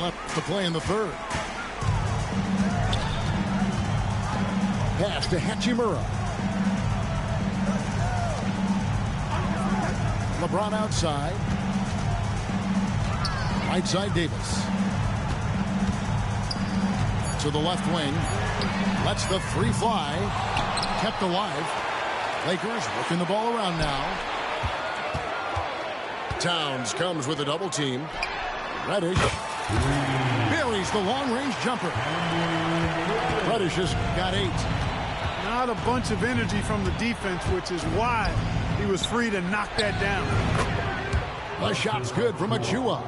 left to play in the third. Pass to Hachimura. LeBron outside. Right side Davis. To the left wing. Lets the three fly. Kept alive. Lakers working the ball around now. Towns comes with a double team. Reddish buries the long-range jumper. Reddish has got 8. Not a bunch of energy from the defense, which is why he was free to knock that down. The shot's good from Achua.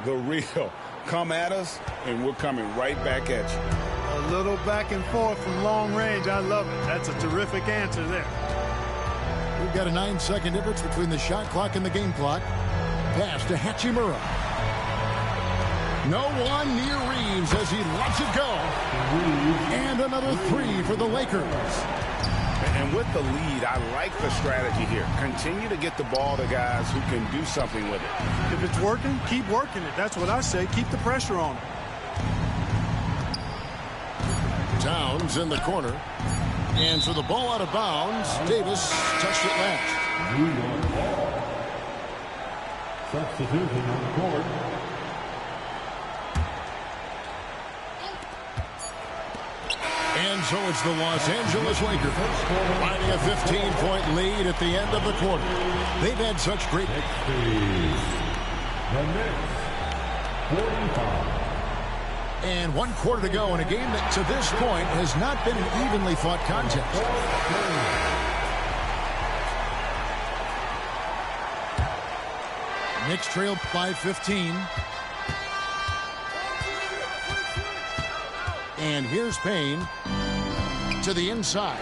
The real. Come at us, and we're coming right back at you. A little back and forth from long range. I love it. That's a terrific answer there. We've got a 9-second difference between the shot clock and the game clock. Pass to Hachimura. No one near Reeves as he lets it go. And another 3 for the Lakers. And with the lead, I like the strategy here. Continue to get the ball to guys who can do something with it. If it's working, keep working it. That's what I say. Keep the pressure on him. Towns in the corner. And so the ball out of bounds. Davis touched it last. Substitution on the court. And so it's the Los Angeles Lakers riding a 15-point lead at the end of the quarter. They've had such great... The Knicks, 45. And 1 quarter to go in a game that to this point has not been an evenly fought contest. Knicks trail by 15. And here's Payne to the inside.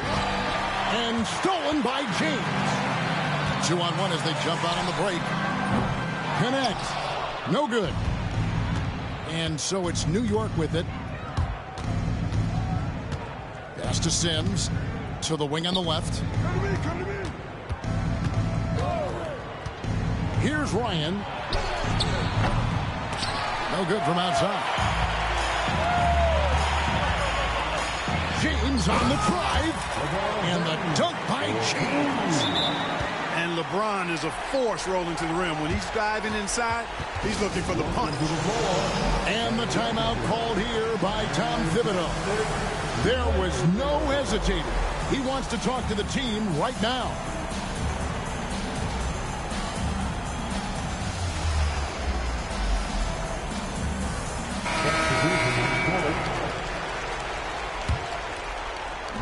And stolen by James. 2-on-1 as they jump out on the break. Connect. No good. And so it's New York with it. Pass to Sims. To the wing on the left. Come to me. Here's Ryan. No good from outside. James on the drive. And the dunk by James. And LeBron is a force rolling to the rim. When he's diving inside, he's looking for the punch. And the timeout called here by Tom Thibodeau. There was no hesitating. He wants to talk to the team right now.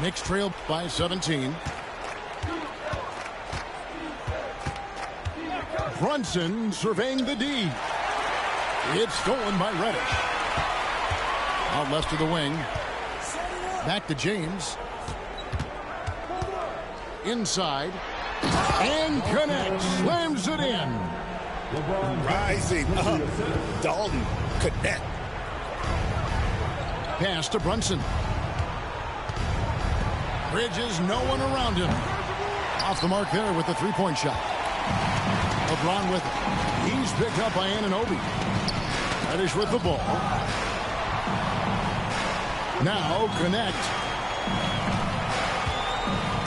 Knicks trail by 17. Brunson surveying the D. It's stolen by Reddish. Out left to the wing. Back to James. Inside. And connects. Slams it in. Rising up. Dalton connect. Pass to Brunson. Bridges, no one around him. Off the mark there with the three-point shot. LeBron with it. He's picked up by Anunoby. Reddish with the ball. Now connect.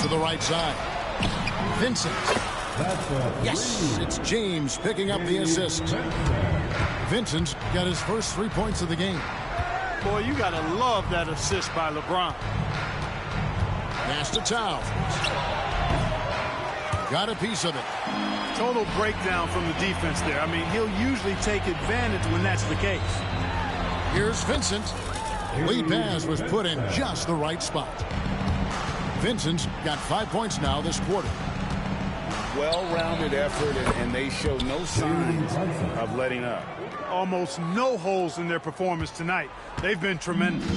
To the right side. Vincent. Yes, it's James picking up the assist. Vincent's got his first 3 points of the game. Boy, you got to love that assist by LeBron. Pass to Towns. Got a piece of it. Total breakdown from the defense there. I mean, he'll usually take advantage when that's the case. Here's Vincent. Lead pass was put in just the right spot. Vincent's got 5 points now this quarter. Well-rounded effort, and they show no signs of letting up. Almost no holes in their performance tonight. They've been tremendous.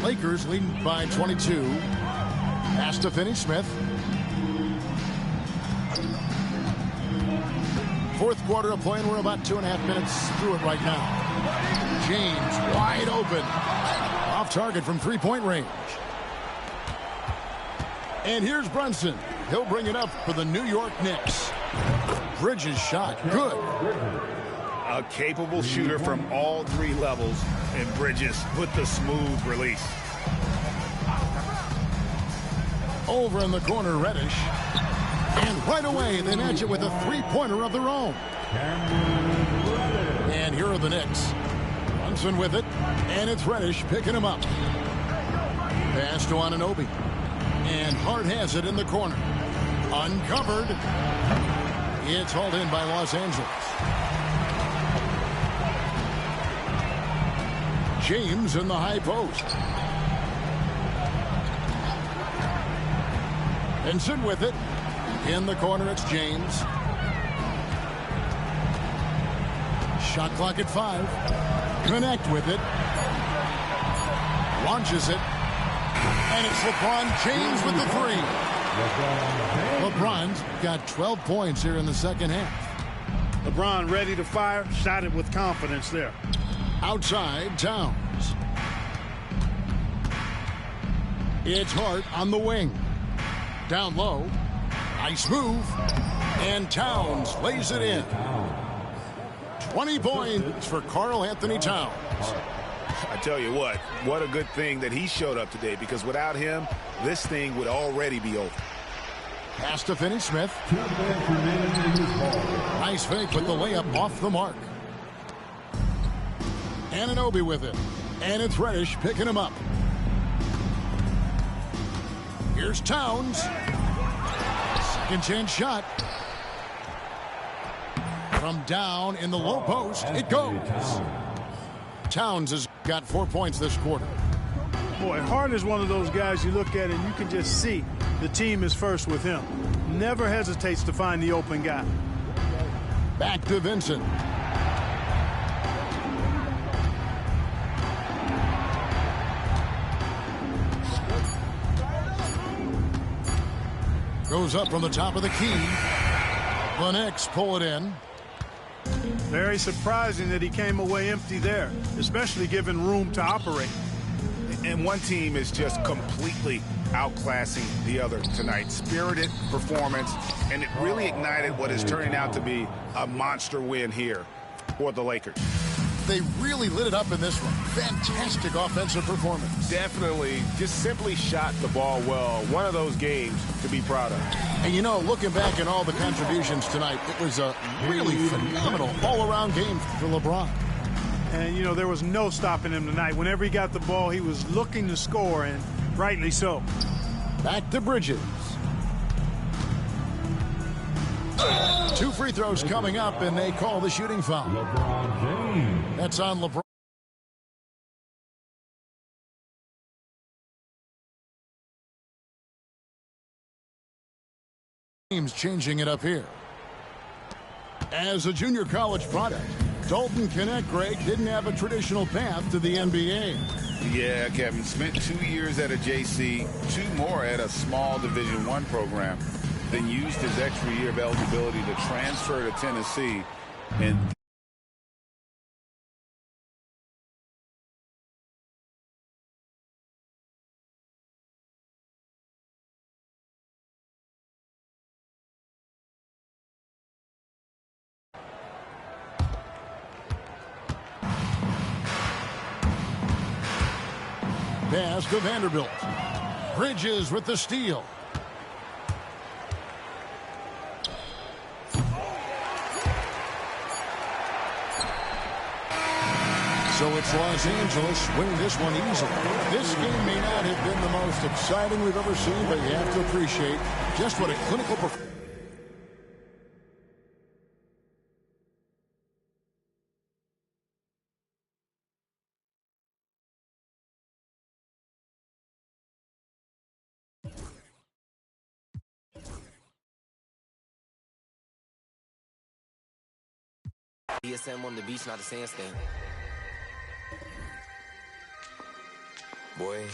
Lakers leading by 22. Pass to Finney-Smith. Fourth quarter of play, and we're about 2.5 minutes through it right now. James wide open. Off target from three-point range. And here's Brunson. He'll bring it up for the New York Knicks. Bridges shot. Good. A capable shooter from all three levels, and Bridges with the smooth release. Over in the corner, Reddish. And right away, they match it with a three-pointer of their own. And here are the Knicks. Brunson with it, and it's Reddish picking him up. Pass to Anunoby. And Hart has it in the corner. Uncovered. It's hauled in by Los Angeles. James in the high post. Benson with it. In the corner, it's James. Shot clock at 5. Connect with it. Launches it. And it's LeBron James with the three. LeBron's got 12 points here in the second half. LeBron ready to fire. Shot it with confidence there. Outside, Towns. It's Hart on the wing. Down low. Nice move. And Towns lays it in. 20 points for Karl Anthony Towns. I tell you what a good thing that he showed up today, because without him, this thing would already be over. Pass to Finney-Smith. Nice fake with the layup off the mark. Anunoby with it. And it's Reddish picking him up. Here's Towns. Second chance shot. From down in the low post, it goes. Towns has got 4 points this quarter. Boy, Hart is one of those guys you look at and you can just see the team is first with him. Never hesitates to find the open guy. Back to Vincent. Goes up from the top of the key. The Knicks pull it in. Very surprising that he came away empty there, especially given room to operate. And one team is just completely outclassing the other tonight. Spirited performance, and it really ignited what is turning out to be a monster win here for the Lakers. They really lit it up in this one. Fantastic offensive performance. Definitely just simply shot the ball well. One of those games to be proud of. And you know, looking back at all the contributions tonight, it was a really phenomenal all-around game for LeBron. And, you know, there was no stopping him tonight. Whenever he got the ball, he was looking to score, and rightly so. Back to Bridges. 2 free throws coming up, and they call the shooting foul. LeBron James. That's on LeBron. James changing it up here. As a junior college product, Dalton Connect, Greg, didn't have a traditional path to the NBA. Yeah, Kevin. Spent 2 years at a JC, 2 more at a small Division I program. Then used his extra year of eligibility to transfer to Tennessee. And pass to Vanderbilt. Bridges with the steal. So it's Los Angeles winning this one easily. This game may not have been the most exciting we've ever seen, but you have to appreciate just what a clinical performance. ESM on the beach, not a sandstand. Boy.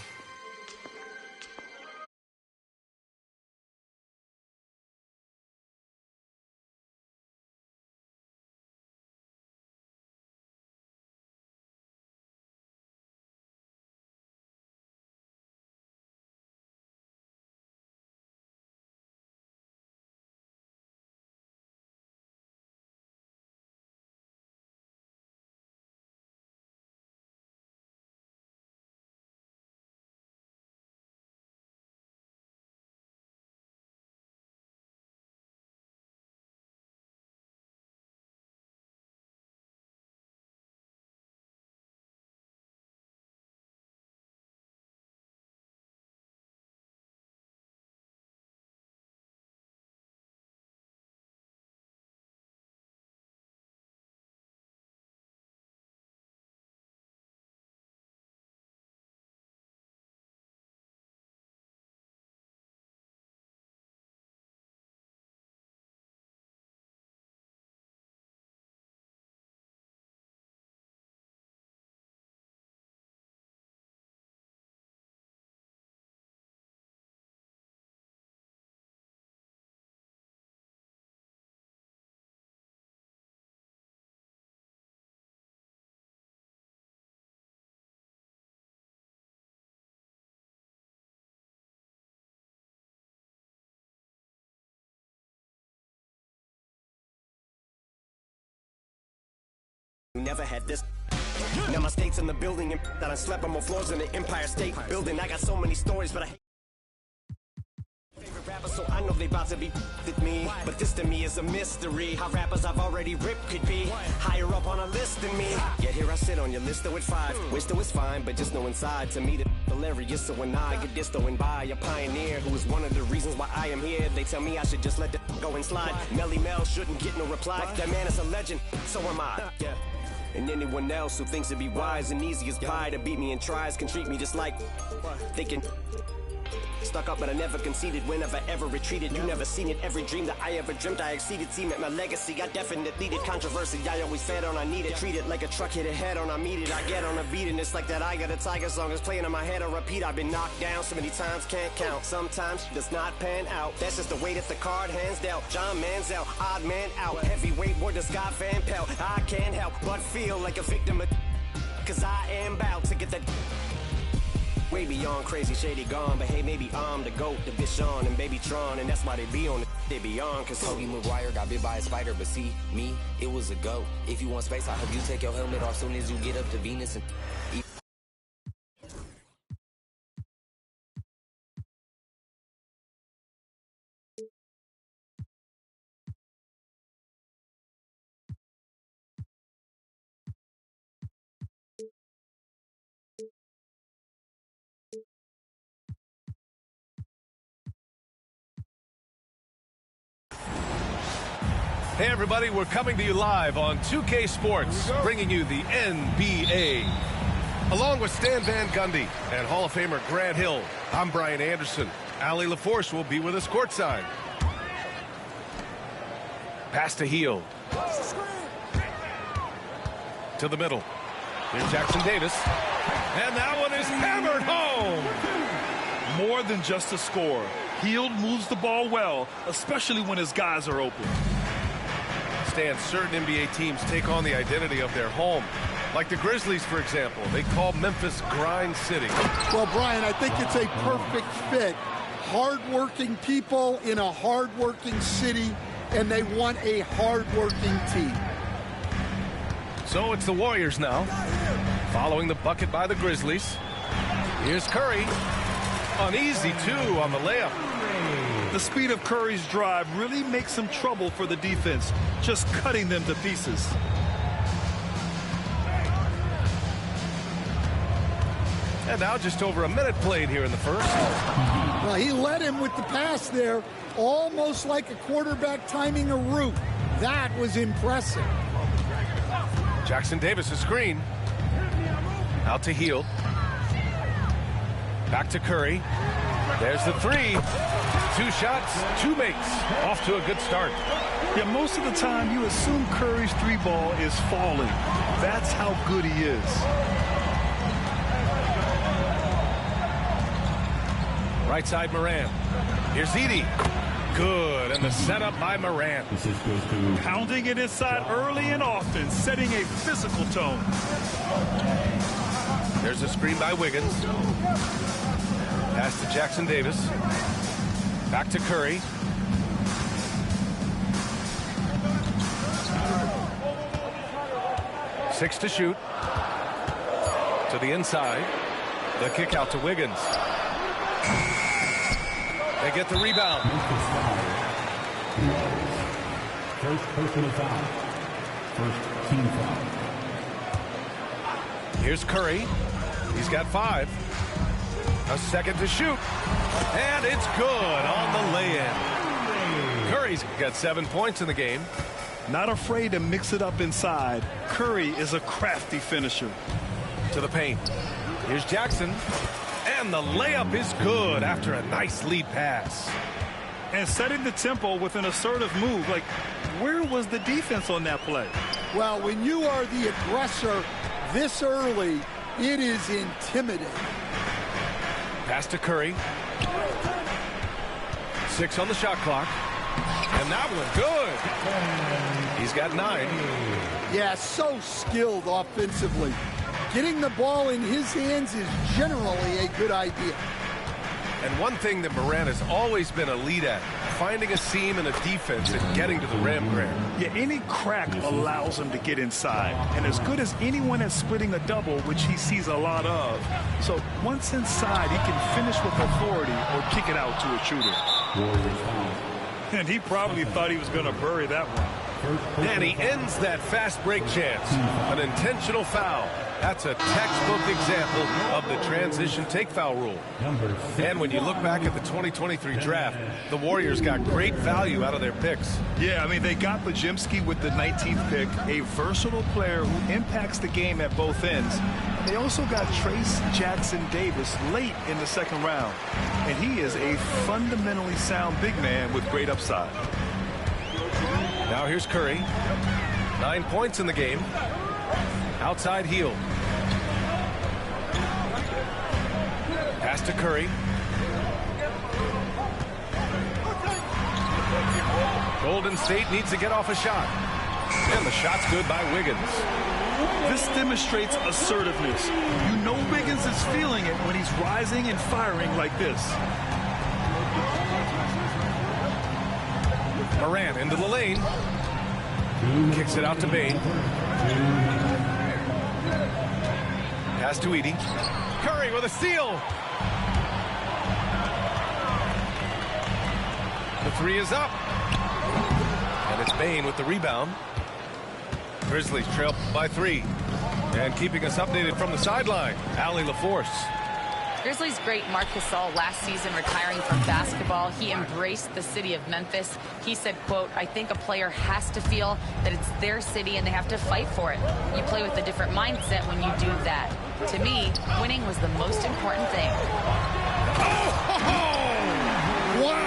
Never had this. Now my state's in the building and that I slept on more floors in the Empire State Building. I got so many stories, but I hate favorite rappers, so I know they about to be with me. But this to me is a mystery. How rappers I've already ripped could be higher up on a list than me. Yet here I sit on your list though at 5. Wish though it's fine, but just know inside to me the hilarious. So when I get this and by a pioneer who is one of the reasons why I am here, they tell me I should just let the go and slide. Melly Mel shouldn't get no reply. That man is a legend, so am I. Yeah. And anyone else who thinks it'd be wise and easy as pie to beat me and tries can treat me just like thinking. Stuck up, but I never conceded. Whenever I ever retreated, you never seen it. Every dream that I ever dreamt, I exceeded. See, met my legacy, I definitely did. Controversy, I always fed on, I need it. Treat it like a truck hit a head on, I meet it. I get on a beat, and it's like that I Got a Tiger song is playing in my head on repeat. I've been knocked down so many times, can't count. Sometimes it does not pan out. That's just the way that the card hands dealt. John Manziel, odd man out. Heavyweight war to Scott Van Pelt. I can't help but feel like a victim of, cause I am about to get that way beyond crazy, shady, gone. But hey, maybe I'm the GOAT, the bitch on and baby Tron, and that's why they be on the they be on. Cause Toby Maguire got bit by a spider, but see, me, it was a go. If you want space, I hope you take your helmet off soon as you get up to Venus and Hey everybody, we're coming to you live on 2K Sports, bringing you the NBA. Along with Stan Van Gundy and Hall of Famer Grant Hill, I'm Brian Anderson. Allie LaForce will be with us courtside. Pass to Hield. To the middle. Here's Jackson Davis. And that one is hammered home. More than just a score. Hield moves the ball well, especially when his guys are open. Certain NBA teams take on the identity of their home. Like the Grizzlies, for example. They call Memphis Grind City. Well, Brian, I think it's a perfect fit. Hard-working people in a hard-working city, and they want a hard-working team. So it's the Warriors now, following the bucket by the Grizzlies. Here's Curry. An easy two on the layup. The speed of Curry's drive really makes him trouble for the defense, just cutting them to pieces. And now just over a minute played here in the first. Well, he led him with the pass there, almost like a quarterback timing a route. That was impressive. Jackson Davis, a screen. Out to Hield. Back to Curry. There's the three. 2 shots, 2 makes. Off to a good start. Yeah, most of the time you assume Curry's three ball is falling. That's how good he is. Right side Moran. Here's Edey. Good, and the setup by Moran. Pounding it inside early and often, setting a physical tone. There's a screen by Wiggins. Pass to Jackson Davis. Back to Curry. Six to shoot. To the inside. The kick out to Wiggins. They get the rebound. First personal foul. First team foul. Here's Curry. He's got 5. A second to shoot. And it's good on the lay-in. Curry's got 7 points in the game. Not afraid to mix it up inside. Curry is a crafty finisher. To the paint. Here's Jackson. And the layup is good after a nice lead pass. And setting the tempo with an assertive move. Like, where was the defense on that play? Well, when you are the aggressor this early, it is intimidating. Pass to Curry. 6 on the shot clock. And that one good. He's got 9. Yeah, so skilled offensively. Getting the ball in his hands is generally a good idea. And one thing that Moran has always been elite at, finding a seam in a defense and getting to the rim, Grant. Yeah, any crack allows him to get inside. And as good as anyone at splitting a double, which he sees a lot of. So once inside, he can finish with authority or kick it out to a shooter. And he probably thought he was going to bury that one. And he ends that fast break chance. An intentional foul. That's a textbook example of the transition take foul rule. And when you look back at the 2023 draft, the Warriors got great value out of their picks. Yeah, I mean, they got Podziemski with the 19th pick, a versatile player who impacts the game at both ends. They also got Trace Jackson Davis late in the second round. And he is a fundamentally sound big man with great upside. Now here's Curry. 9 points in the game. Outside heel. Pass to Curry. Golden State needs to get off a shot. And the shot's good by Wiggins. This demonstrates assertiveness. You know Wiggins is feeling it when he's rising and firing like this. Morant into the lane. Kicks it out to Bane. Pass to Edey. Curry with a steal. The three is up. And it's Bane with the rebound. Grizzlies trail by 3. And keeping us updated from the sideline, Allie LaForce. Grizzlies great Marc Gasol last season retiring from basketball. He embraced the city of Memphis. He said, quote, "I think a player has to feel that it's their city and they have to fight for it. You play with a different mindset when you do that. To me, winning was the most important thing." Wow!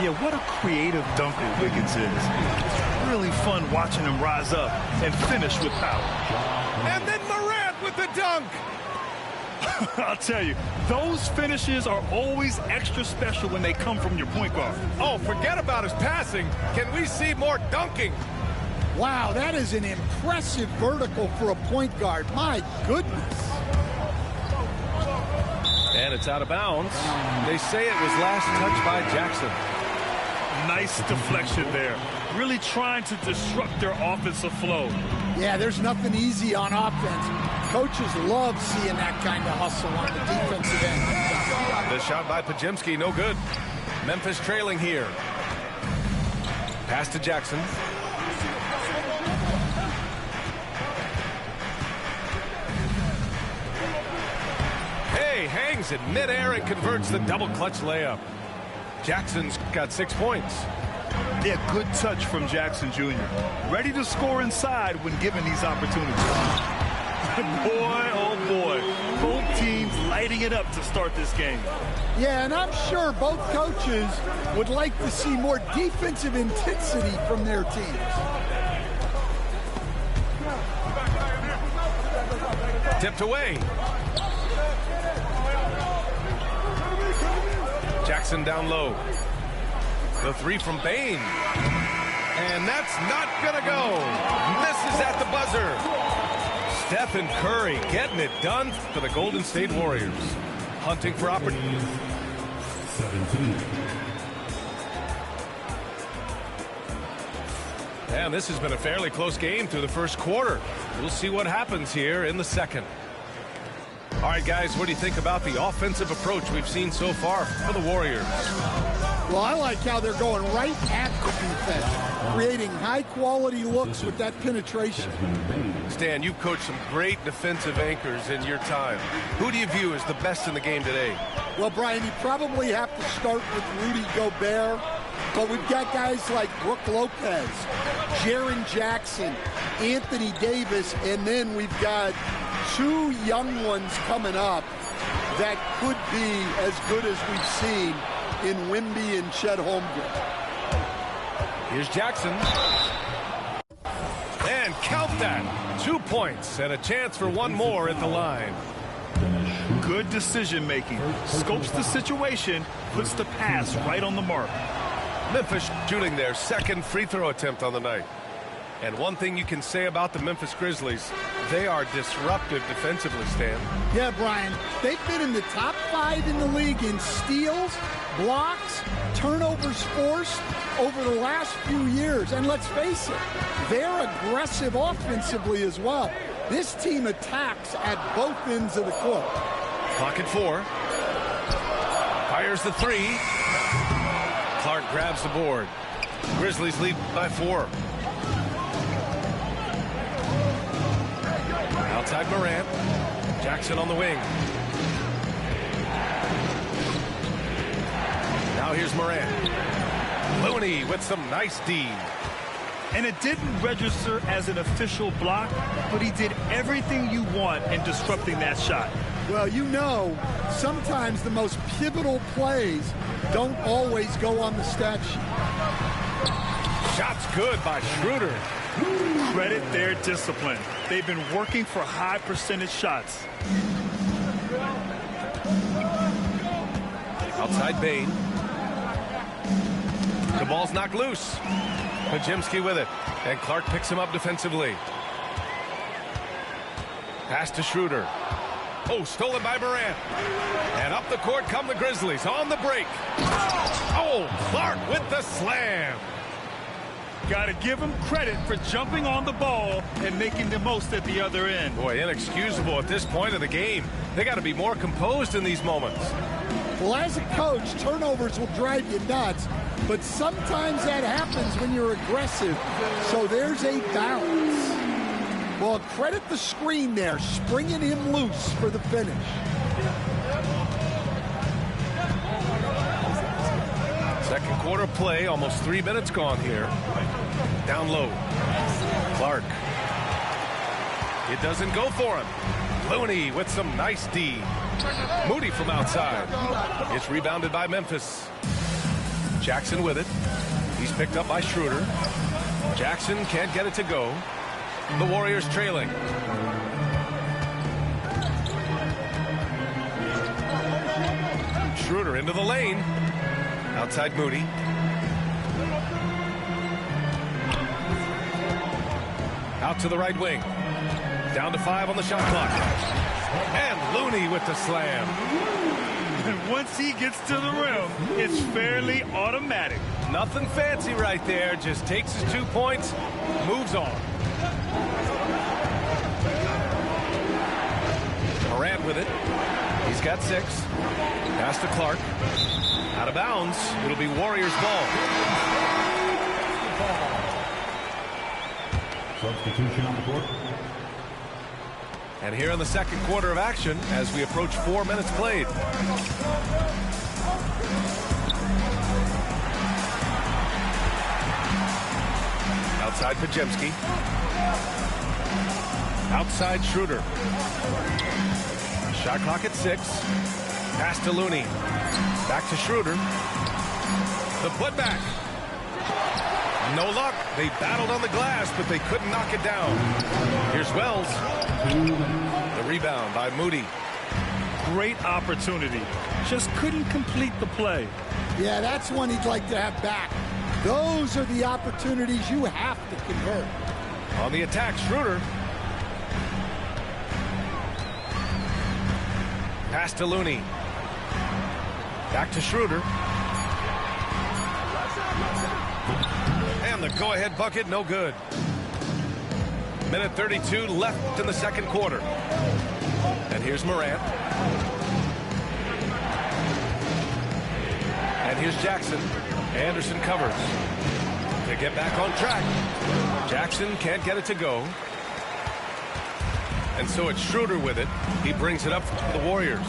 Yeah, what a creative dunker Wiggins is. It's really fun watching him rise up and finish with power. And then Morant with the dunk. I'll tell you, those finishes are always extra special when they come from your point guard. Oh, forget about his passing. Can we see more dunking? Wow, that is an impressive vertical for a point guard. My goodness. And it's out of bounds. They say it was last touched by Jackson. Nice deflection there. Really trying to disrupt their offensive flow. Yeah, there's nothing easy on offense. Coaches love seeing that kind of hustle on the defensive end. The shot by Podziemski, no good. Memphis trailing here. Pass to Jackson. Hey, hangs in midair and converts the double clutch layup. Jackson's got 6 points. Yeah, good touch from Jackson Jr. Ready to score inside when given these opportunities. Boy, oh boy, both teams lighting it up to start this game. Yeah, and I'm sure both coaches would like to see more defensive intensity from their teams. Tipped away. Jackson down low. The three from Bane. And that's not gonna go. Misses at the buzzer. Stephen Curry getting it done for the Golden State Warriors. Hunting for opportunity. 17. And this has been a fairly close game through the first quarter. We'll see what happens here in the second. All right, guys, what do you think about the offensive approach we've seen so far for the Warriors? Well, I like how they're going right at the defense, creating high-quality looks with that penetration. Stan, you've coached some great defensive anchors in your time. Who do you view as the best in the game today? Well, Brian, you probably have to start with Rudy Gobert, but we've got guys like Brook Lopez, Jaren Jackson, Anthony Davis, and then we've got 2 young ones coming up that could be as good as we've seen in Wemby and Chet Holmgren. Here's Jackson. And count that. 2 points and a chance for one more at the line. Good decision making. Scopes the situation, puts the pass right on the mark. Memphis shooting their second free throw attempt on the night. And one thing you can say about the Memphis Grizzlies, they are disruptive defensively, Stan. Yeah, Brian, they've been in the top 5 in the league in steals, blocks, turnovers forced over the last few years. And let's face it, they're aggressive offensively as well. This team attacks at both ends of the court. Clock at 4. Fires the 3. Clark grabs the board. Grizzlies lead by 4. Outside Morant. Jackson on the wing. Now here's Morant. Looney with some nice D. And it didn't register as an official block, but he did everything you want in disrupting that shot. Well, you know, sometimes the most pivotal plays don't always go on the stat sheet. Shot's good by Schroeder. Credit their discipline. They've been working for high percentage shots. Outside Bain. The ball's knocked loose. Podziemski with it. And Clark picks him up defensively. Pass to Schroeder. Oh, stolen by Morant. And up the court come the Grizzlies on the break. Oh, Clark with the slam. Got to give him credit for jumping on the ball and making the most at the other end. Boy, inexcusable at this point of the game. They got to be more composed in these moments. Well, as a coach, turnovers will drive you nuts, but sometimes that happens when you're aggressive. So there's a balance. Well, credit the screen there, springing him loose for the finish. Second quarter play, almost 3 minutes gone here. Down low. Clark. It doesn't go for him. Looney with some nice D. Moody from outside. It's rebounded by Memphis. Jackson with it. He's picked up by Schroeder. Jackson can't get it to go. The Warriors trailing. Schroeder into the lane. Outside Moody. Out to the right wing. Down to 5 on the shot clock. And Looney with the slam. And once he gets to the rim, it's fairly automatic. Nothing fancy right there. Just takes his 2 points, moves on. Morant with it. He's got 6. Pass to Clark. Out of bounds. It'll be Warriors ball. Substitution on the court. And here in the second quarter of action as we approach 4 minutes played. Outside Podziemski. Outside Schroeder. Shot clock at 6. Pass to Looney. Back to Schroeder. The putback. No luck. They battled on the glass, but they couldn't knock it down. Here's Wells. The rebound by Moody. Great opportunity. Just couldn't complete the play. Yeah, that's one he'd like to have back. Those are the opportunities you have to convert. On the attack, Schroeder. Pass to Looney. Back to Schroeder. And the go-ahead bucket, no good. Minute 32 left in the second quarter. And here's Morant. And here's Jackson. Anderson covers. They get back on track. Jackson can't get it to go. And so it's Schroeder with it. He brings it up for the Warriors.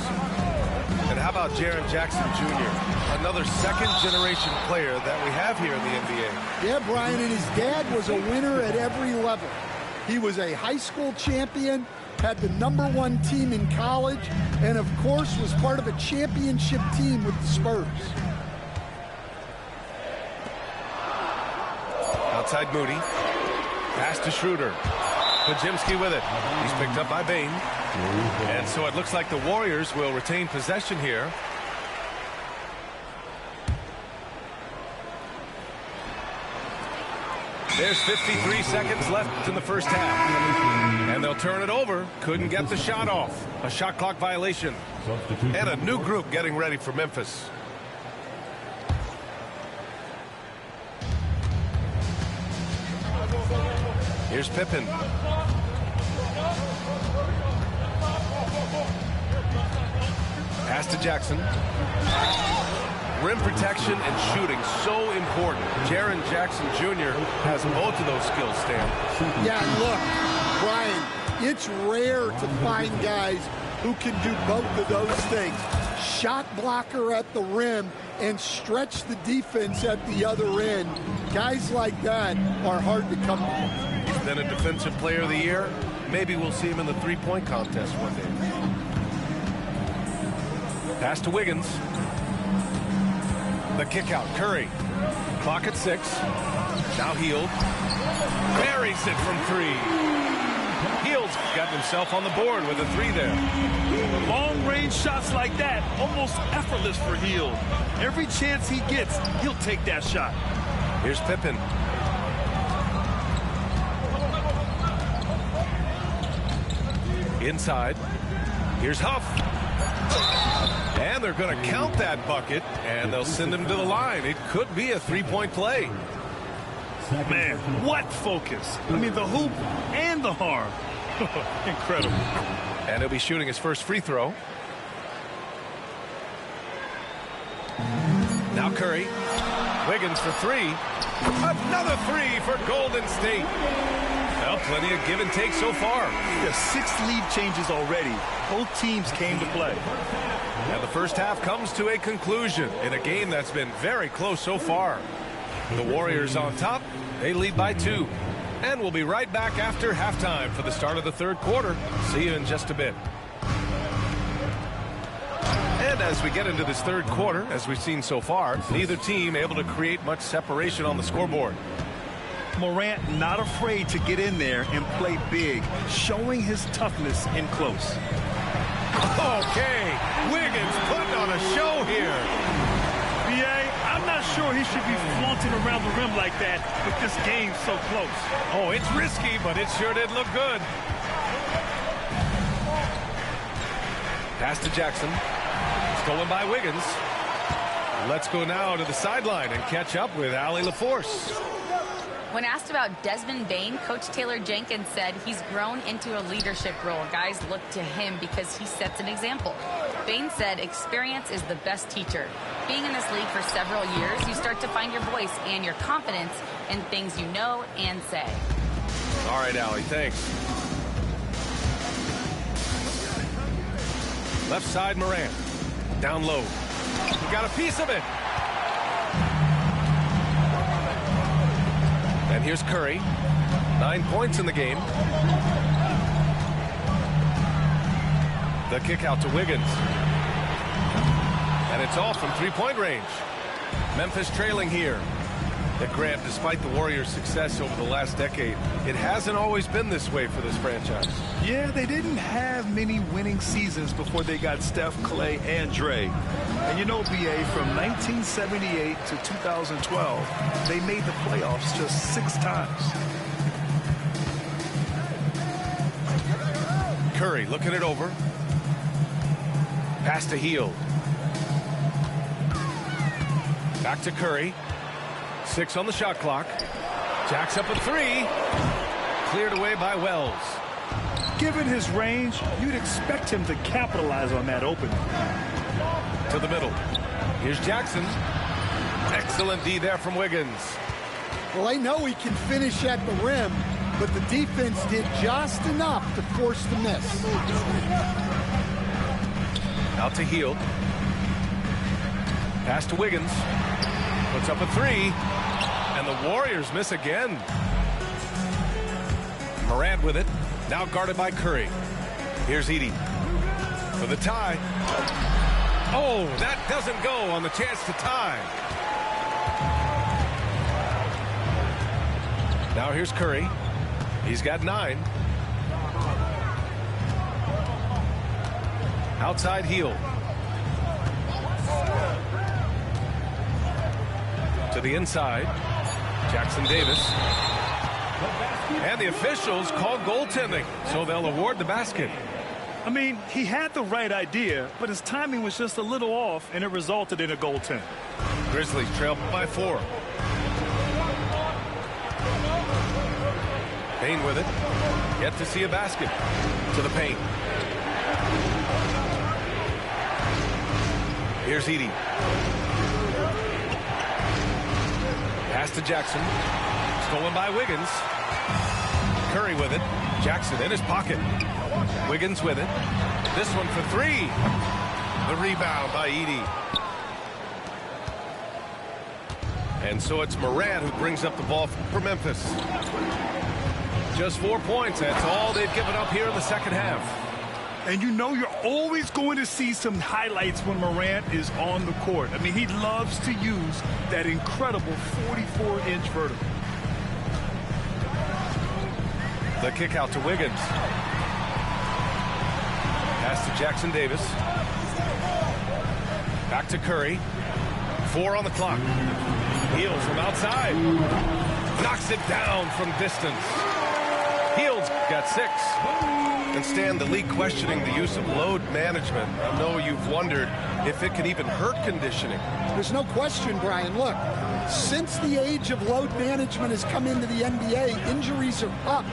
And how about Jaren Jackson Jr., another second-generation player that we have here in the NBA. Yeah, Brian, and his dad was a winner at every level. He was a high school champion, had the #1 team in college, and of course was part of a championship team with the Spurs. Outside Moody. Pass to Schroeder. Podziemski with it. He's picked up by Bain. And so it looks like the Warriors will retain possession here. There's 53 seconds left in the first half. And they'll turn it over. Couldn't get the shot off. A shot clock violation. And a new group getting ready for Memphis. Here's Pippen. Pass to Jackson. Rim protection and shooting so important. Jaren Jackson Jr. has both of those skills, Stan. Yeah, look, Brian, it's rare to find guys who can do both of those things. Shot blocker at the rim and stretch the defense at the other end. Guys like that are hard to come by. He's been a defensive player of the year. Maybe we'll see him in the three-point contest one day. Pass to Wiggins. The kick out. Curry. Clock at 6. Now Hield. Buries it from 3. Hield's got himself on the board with a 3 there. Long-range shots like that, almost effortless for Hield. Every chance he gets, he'll take that shot. Here's Pippen. Inside. Here's Huff. And they're going to count that bucket, and they'll send him to the line. It could be a three-point play. Man, what focus. I mean, the hoop and the arm. Incredible. And he'll be shooting his first free throw. Now Curry. Wiggins for 3. Another 3 for Golden State. Well, plenty of give and take so far. Yeah, 6 lead changes already. Both teams came to play. And the first half comes to a conclusion in a game that's been very close so far. The Warriors on top. They lead by 2. And we'll be right back after halftime for the start of the third quarter. See you in just a bit. And as we get into this third quarter, as we've seen so far, neither team able to create much separation on the scoreboard. Morant not afraid to get in there and play big, showing his toughness in close. Okay, Wiggins putting on a show here. B.A., I'm not sure he should be flaunting around the rim like that with this game so close. Oh, it's risky, but it sure did look good. Pass to Jackson. Stolen by Wiggins. Let's go now to the sideline and catch up with Allie LaForce. When asked about Desmond Bane, Coach Taylor Jenkins said he's grown into a leadership role. Guys look to him because he sets an example. Bane said experience is the best teacher. Being in this league for several years, you start to find your voice and your confidence in things you know and say. All right, Allie, thanks. Left side, Morant. Down low. He got a piece of it. And here's Curry. 9 points in the game. The kick out to Wiggins. And it's off from three-point range. Memphis trailing here. That Grant, despite the Warriors' success over the last decade, it hasn't always been this way for this franchise. Yeah, they didn't have many winning seasons before they got Steph, Clay, and Dre. And you know, B.A., from 1978 to 2012, they made the playoffs just 6 times. Curry looking it over. Pass to Hield. Back to Curry. 6 on the shot clock. Jacks up a 3. Cleared away by Wells. Given his range, you'd expect him to capitalize on that opening. To the middle. Here's Jackson. Excellent D there from Wiggins. Well, I know he can finish at the rim, but the defense did just enough to force the miss. Out to Hield. Pass to Wiggins. Puts up a 3. And the Warriors miss again. Morant with it. Now guarded by Curry. Here's Edey for the tie. Oh, that doesn't go on the chance to tie. Now here's Curry. He's got 9. Outside Hield. To the inside. Jackson Davis. And the officials call goaltending, so they'll award the basket. I mean, he had the right idea, but his timing was just a little off, and it resulted in a goaltend. Grizzlies trail by 4. Payne with it. Yet to see a basket. To the paint. Here's Edey. Pass to Jackson. Stolen by Wiggins. Curry with it. Jackson in his pocket. Wiggins with it. This one for 3. The rebound by Edey. And so it's Morant who brings up the ball for Memphis. Just 4 points. That's all they've given up here in the second half. And you know you're always going to see some highlights when Morant is on the court. I mean, he loves to use that incredible 44-inch vertical. The kick out to Wiggins. Pass to Jackson Davis. Back to Curry. 4 on the clock. Heels from outside. Knocks it down from distance. Heels got 6. And Stan, the league questioning the use of load management. I know you've wondered if it can even hurt conditioning. There's no question, Brian. Look, since the age of load management has come into the NBA, injuries are up,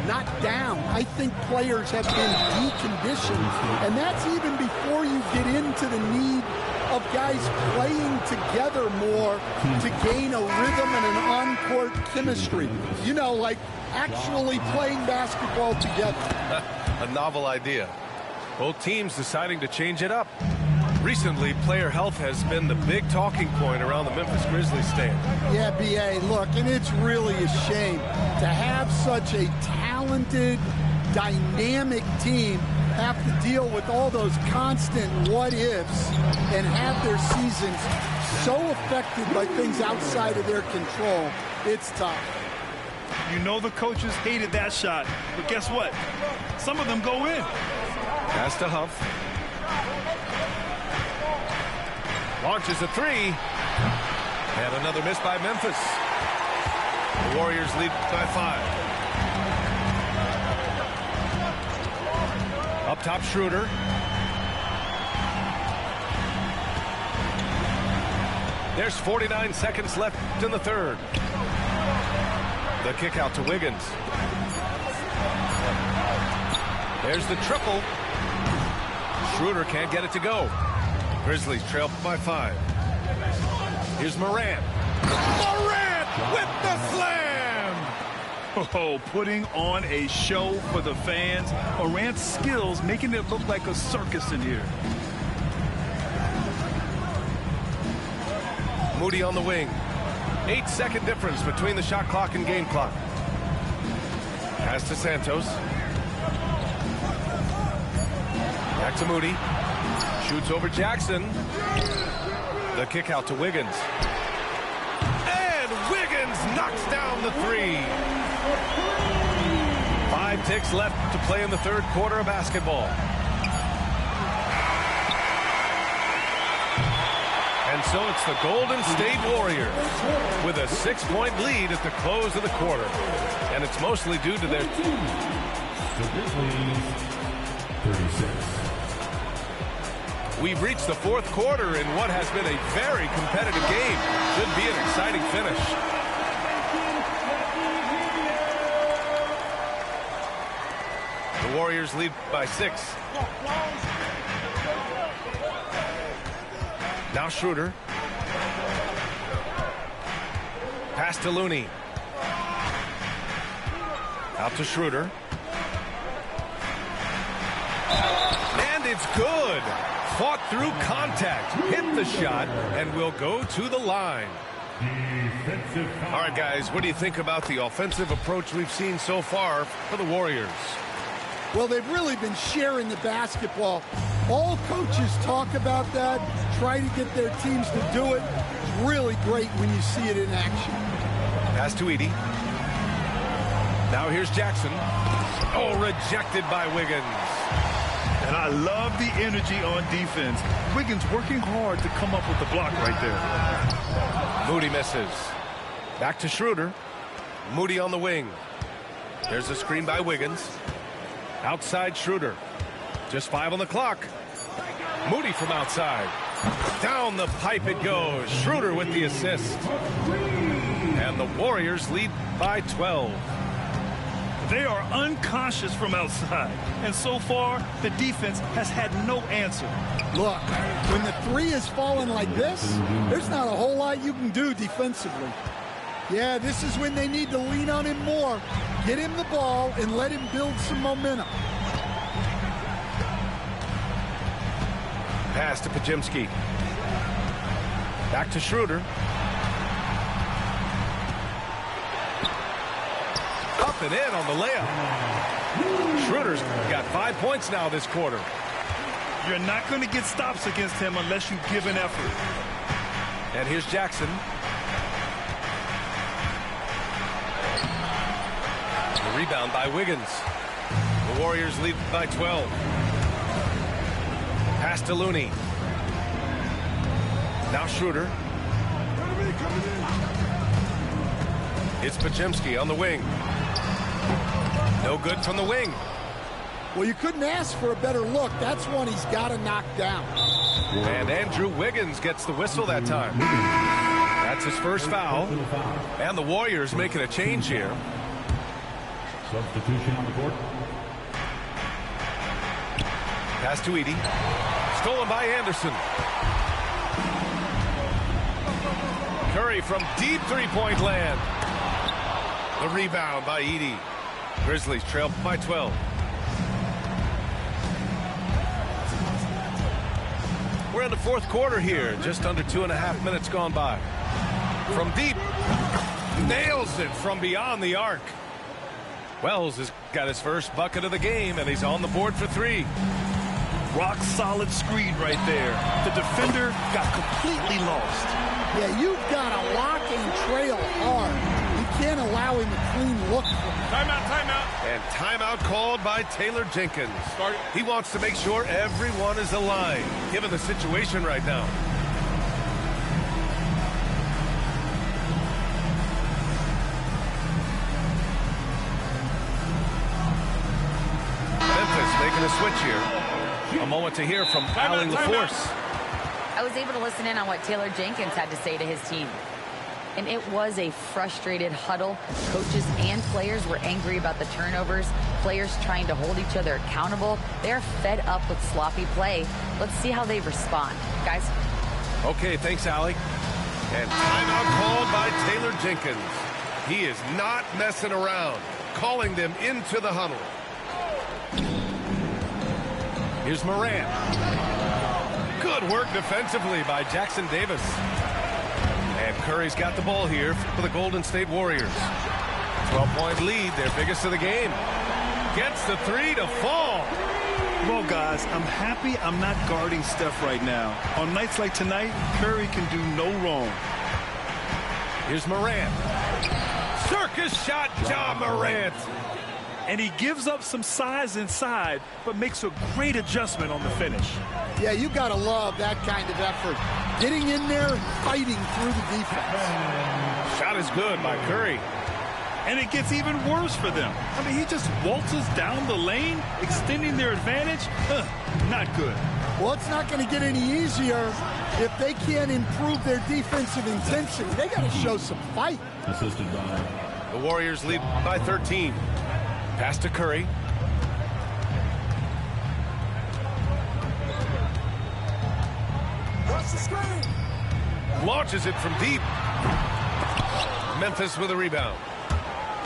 not down. I think players have been deconditioned, and that's even before you get into the need of guys playing together more to gain a rhythm and an on-court chemistry. You know, like actually playing basketball together. A novel idea. Both teams deciding to change it up. Recently, player health has been the big talking point around the Memphis Grizzlies stand. Yeah, B.A., look, and it's really a shame to have such a talented, dynamic team have to deal with all those constant what-ifs and have their seasons so affected by things outside of their control. It's tough. You know the coaches hated that shot, but guess what? Some of them go in. Pass to Huff. Launches a 3. And another miss by Memphis. The Warriors lead by 5. Up top, Schroeder. There's 49 seconds left in the third. The kick out to Wiggins. There's the triple. Schroeder can't get it to go. Grizzlies trail by 5. Here's Morant. Morant with the slam! Oh, putting on a show for the fans. Morant's skills making it look like a circus in here. Moody on the wing. 8-second difference between the shot clock and game clock. Pass to Santos. Back to Moody. Shoots over Jackson. The kick out to Wiggins. And Wiggins knocks down the 3. 5 ticks left to play in the third quarter of basketball. And so it's the Golden State Warriors with a 6-point lead at the close of the quarter. And it's mostly due to their... The Grizzlies, 36. We've reached the fourth quarter in what has been a very competitive game. Should be an exciting finish. The Warriors lead by 6. Now Schroeder. Pass to Looney. Out to Schroeder. And it's good. Fought through contact, hit the shot, and will go to the line. All right, guys, what do you think about the offensive approach we've seen so far for the Warriors? Well, they've really been sharing the basketball. All coaches talk about that, try to get their teams to do it. It's really great when you see it in action. Pass to Edey. Now here's Jackson. Oh, rejected by Wiggins. And I love the energy on defense. Wiggins working hard to come up with the block right there. Moody misses. Back to Schroeder. Moody on the wing. There's a screen by Wiggins. Outside Schroeder. Just 5 on the clock. Moody from outside. Down the pipe it goes. Schroeder with the assist. And the Warriors lead by 12. They are unconscious from outside. And so far, the defense has had no answer. Look, when the three is falling like this, there's not a whole lot you can do defensively. Yeah, this is when they need to lean on him more. Get him the ball and let him build some momentum. Pass to Pajemski. Back to Schroeder. Up and in on the layup. Schroeder's got 5 points now this quarter. You're not going to get stops against him unless you give an effort. And here's Jackson. The rebound by Wiggins. The Warriors lead by 12. Pass to Looney. Now Schroeder. It's Pajemski on the wing. No good from the wing. Well, you couldn't ask for a better look. That's one he's got to knock down. And Andrew Wiggins gets the whistle that time. That's his first foul. And the Warriors making a change here. Substitution on the court. Pass to Edey. Stolen by Anderson. Curry from deep three-point land. The rebound by Edey. Grizzlies trail by 12. We're in the fourth quarter here. Just under 2.5 minutes gone by. From deep. Nails it from beyond the arc. Wells has got his first bucket of the game, and he's on the board for 3. Rock solid screen right there. The defender got completely lost. Yeah, you've got to lock and trail hard. You can't allow him a clean look. Timeout, timeout. And timeout called by Taylor Jenkins. He wants to make sure everyone is aligned, given the situation right now. Memphis making a switch here. A moment to hear from Allie LaForce. I was able to listen in on what Taylor Jenkins had to say to his team. And it was a frustrated huddle. Coaches and players were angry about the turnovers. Players trying to hold each other accountable. They're fed up with sloppy play. Let's see how they respond. Guys? Okay, thanks, Allie. And timeout called by Taylor Jenkins. He is not messing around, calling them into the huddle. Here's Morant. Good work defensively by Jackson Davis. And Curry's got the ball here for the Golden State Warriors. 12-point lead, their biggest of the game. Gets the 3 to fall. Well, guys, I'm happy I'm not guarding Steph right now. On nights like tonight, Curry can do no wrong. Here's Morant. Circus shot, Ja Morant. And he gives up some size inside, but makes a great adjustment on the finish. Yeah, you got to love that kind of effort. Getting in there and fighting through the defense. Shot is good by Curry. And it gets even worse for them. I mean, he just waltzes down the lane, extending their advantage. Not good. Well, it's not going to get any easier if they can't improve their defensive intensity. They got to show some fight. Assisted by the Warriors lead by 13. Pass to Curry. Watch the screen. Launches it from deep. Memphis with a rebound.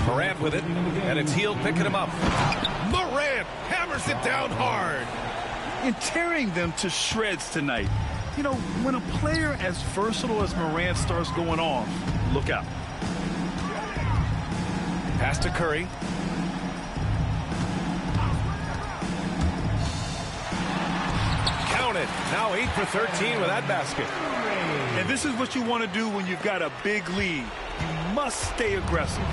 Morant with it, and it's Hield picking him up. Morant hammers it down hard. And tearing them to shreds tonight. You know, when a player as versatile as Morant starts going off, look out. Pass to Curry. Count it. Now 8 for 13 with that basket. And this is what you want to do when you've got a big lead. You must stay aggressive.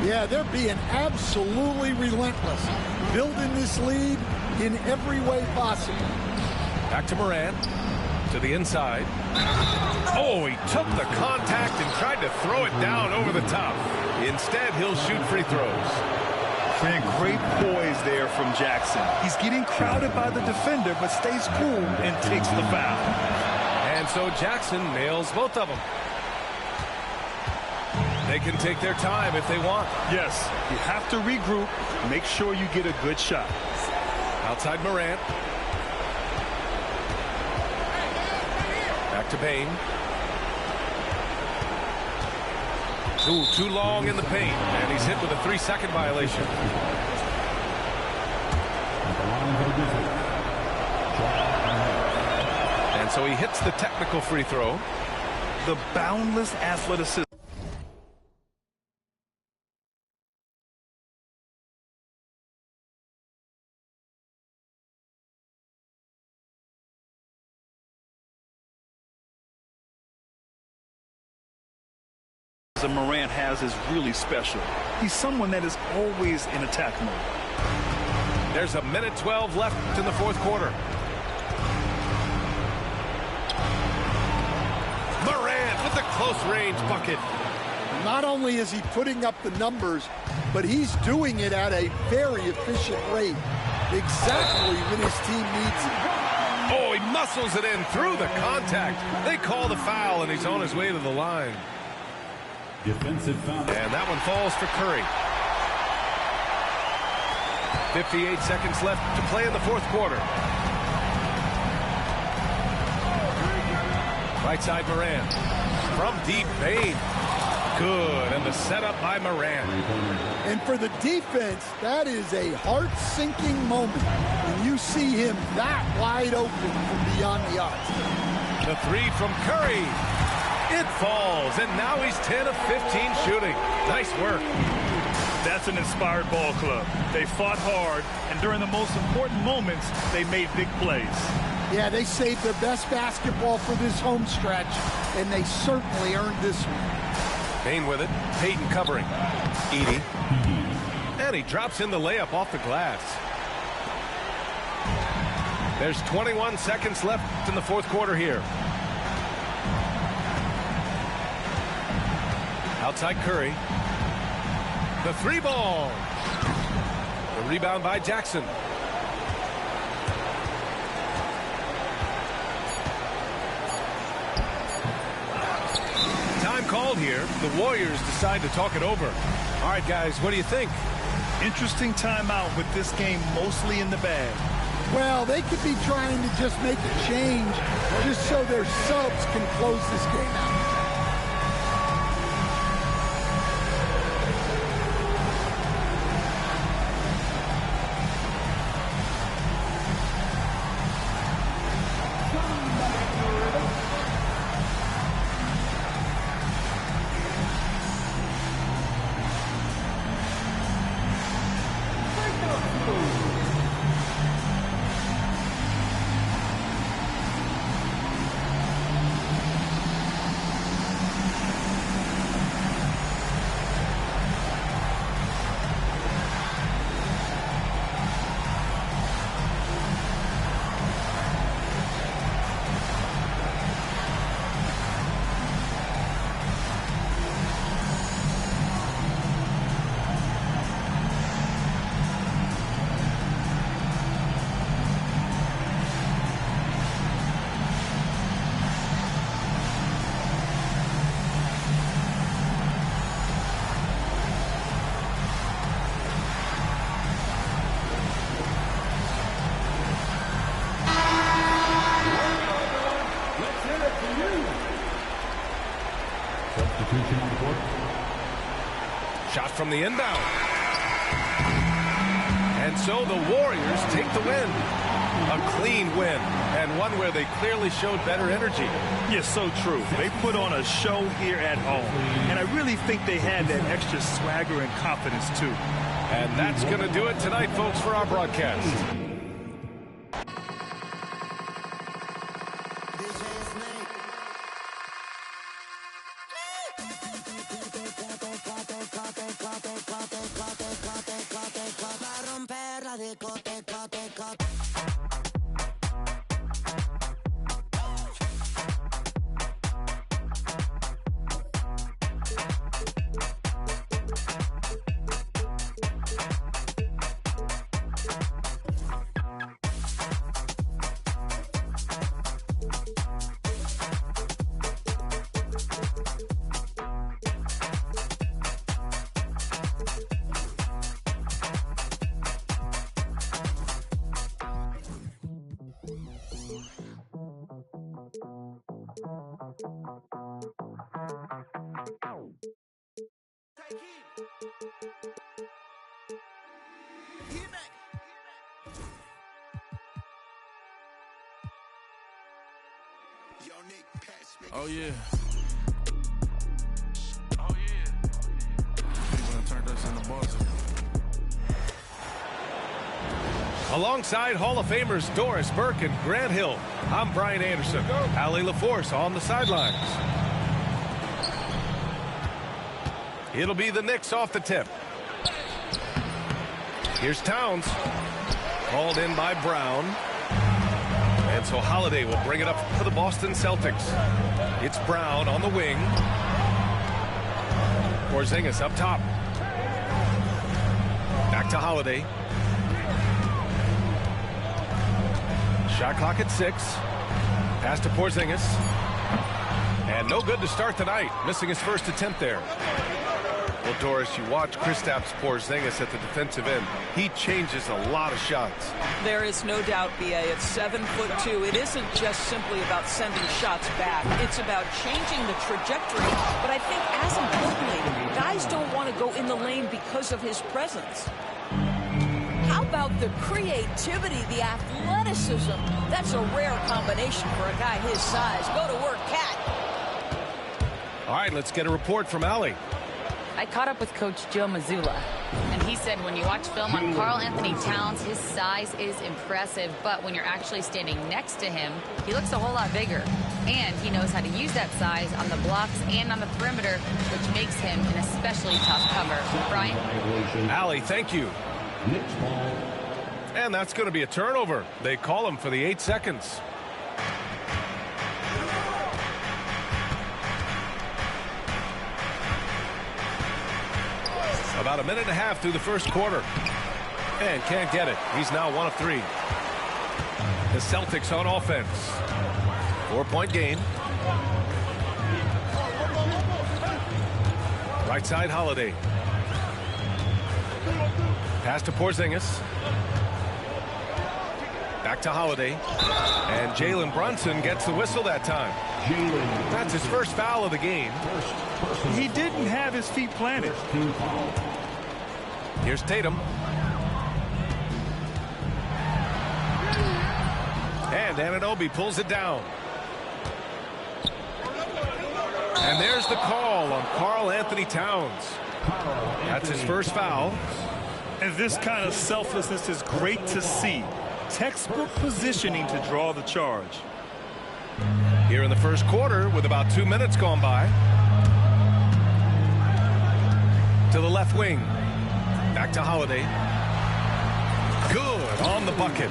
Yeah, they're being absolutely relentless. Building this lead in every way possible. Back to Morant. To the inside. Oh, he took the contact and tried to throw it down over the top. Instead, he'll shoot free throws. And great poise there from Jackson. He's getting crowded by the defender, but stays cool and takes the foul. And so Jackson nails both of them. They can take their time if they want. Yes, you have to regroup. Make sure you get a good shot. Outside Morant. Back to Bain. Ooh, too long in the paint, and he's hit with a 3-second violation. And so he hits the technical free throw. The boundless athleticism. Morant has is really special. He's someone that is always in attack mode. There's a minute 12 left in the fourth quarter. Morant with the close range bucket. Not only is he putting up the numbers, but he's doing it at a very efficient rate. Exactly when his team needs it. Oh, he muscles it in through the contact. They call the foul, and he's on his way to the line. Defensive foul. And that one falls for Curry. 58 seconds left to play in the fourth quarter. Right side Morant. From deep, Bain. Good. And the setup by Morant. And for the defense, that is a heart-sinking moment when you see him that wide open from beyond the arc. The three from Curry. It falls, and now he's 10 of 15 shooting. Nice work. That's an inspired ball club. They fought hard, and during the most important moments, they made big plays. Yeah, they saved their best basketball for this home stretch, and they certainly earned this one. Bain with it. Payton covering. Edey. And he drops in the layup off the glass. There's 21 seconds left in the fourth quarter here. Outside Curry. The three ball. The rebound by Jackson. Time called here. The Warriors decide to talk it over. All right, guys, what do you think? Interesting timeout with this game mostly in the bag. Well, they could be trying to just make a change just so their subs can close this game out. Shot from the inbound. And so the Warriors take the win. A clean win, and one where they clearly showed better energy. Yes, so true. They put on a show here at home, and I really think they had that extra swagger and confidence, too. And that's going to do it tonight, folks, for our broadcast. Oh, yeah. Oh, yeah. People done turned us into bosses. Alongside Hall of Famers Doris Burke and Grant Hill, I'm Brian Anderson. Allie LaForce on the sidelines. It'll be the Knicks off the tip. Here's Towns. Called in by Brown. And so Holiday will bring it up for the Boston Celtics. It's Brown on the wing. Porzingis up top. Back to Holiday. Shot clock at 6. Pass to Porzingis. And no good to start the night. Missing his first attempt there. Well, Doris, you watch Kristaps Porzingis at the defensive end. He changes a lot of shots. There is no doubt, B.A. At 7'2", it isn't just simply about sending shots back. It's about changing the trajectory. But I think, as importantly, guys don't want to go in the lane because of his presence. How about the creativity, the athleticism? That's a rare combination for a guy his size. Go to work, Cat. All right, let's get a report from Allie. I caught up with Coach Joe Mazzulla, and he said when you watch film on Karl Anthony Towns, his size is impressive, but when you're actually standing next to him, he looks a whole lot bigger. And he knows how to use that size on the blocks and on the perimeter, which makes him an especially tough cover. Brian? Allie, thank you. And that's going to be a turnover. They call him for the 8 seconds. About a minute and a half through the first quarter. And can't get it. He's now 1 of 3. The Celtics on offense. 4-point game. Right side, Holiday. Pass to Porzingis. Back to Holiday. And Jalen Brunson gets the whistle that time. That's his first foul of the game. He didn't have his feet planted. Here's Tatum. And Anunoby pulls it down. And there's the call on Karl Anthony Towns. That's his first foul. And this kind of selflessness is great to see. Textbook positioning to draw the charge. Here in the first quarter with about 2 minutes gone by. To the left wing. Back to Holiday. Good on the bucket.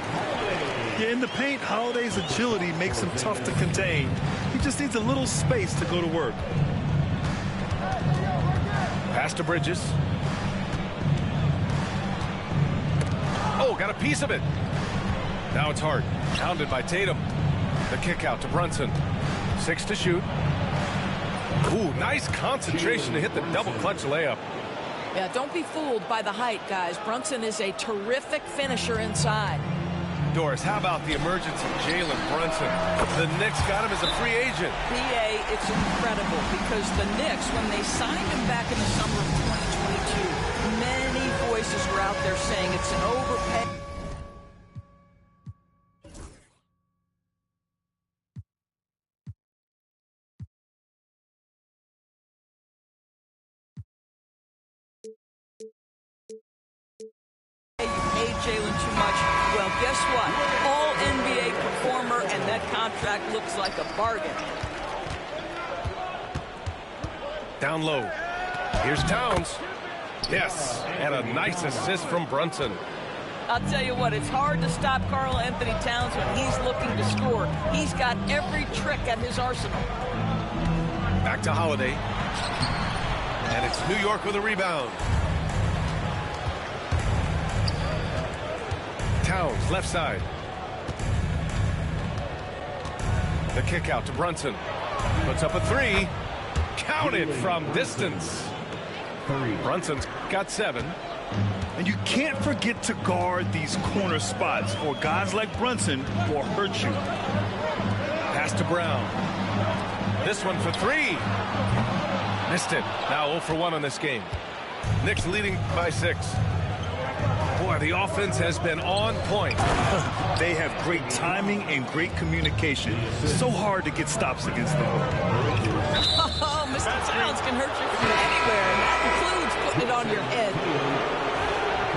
Yeah, in the paint, Holiday's agility makes him tough to contain. He just needs a little space to go to work. Pass to Bridges. Oh, got a piece of it. Now it's Hart. Pounded by Tatum. The kick out to Brunson. 6 to shoot. Ooh, nice concentration to hit the double clutch layup. Yeah, don't be fooled by the height, guys. Brunson is a terrific finisher inside. Doris, how about the emergence of Jalen Brunson? The Knicks got him as a free agent. B.A., it's incredible because the Knicks, when they signed him back in the summer of 2022, many voices were out there saying it's an overpay. Jalen too much. Well, guess what? All NBA performer, and that contract looks like a bargain. Down low. Here's Towns. Yes, and a nice assist from Brunson. I'll tell you what, it's hard to stop Karl Anthony Towns when he's looking to score. He's got every trick at his arsenal. Back to Holiday. And it's New York with a rebound. Towns, left side. The kick out to Brunson. Puts up a 3. Counted from distance. Brunson's got 7. And you can't forget to guard these corner spots, or guys like Brunson will hurt you. Pass to Brown. This one for 3. Missed it. Now 0 for 1 on this game. Knicks leading by 6. Boy, the offense has been on point. They have great timing and great communication. So hard to get stops against them. Oh, Mr. Towns can hurt you from anywhere, and that includes putting it on your head.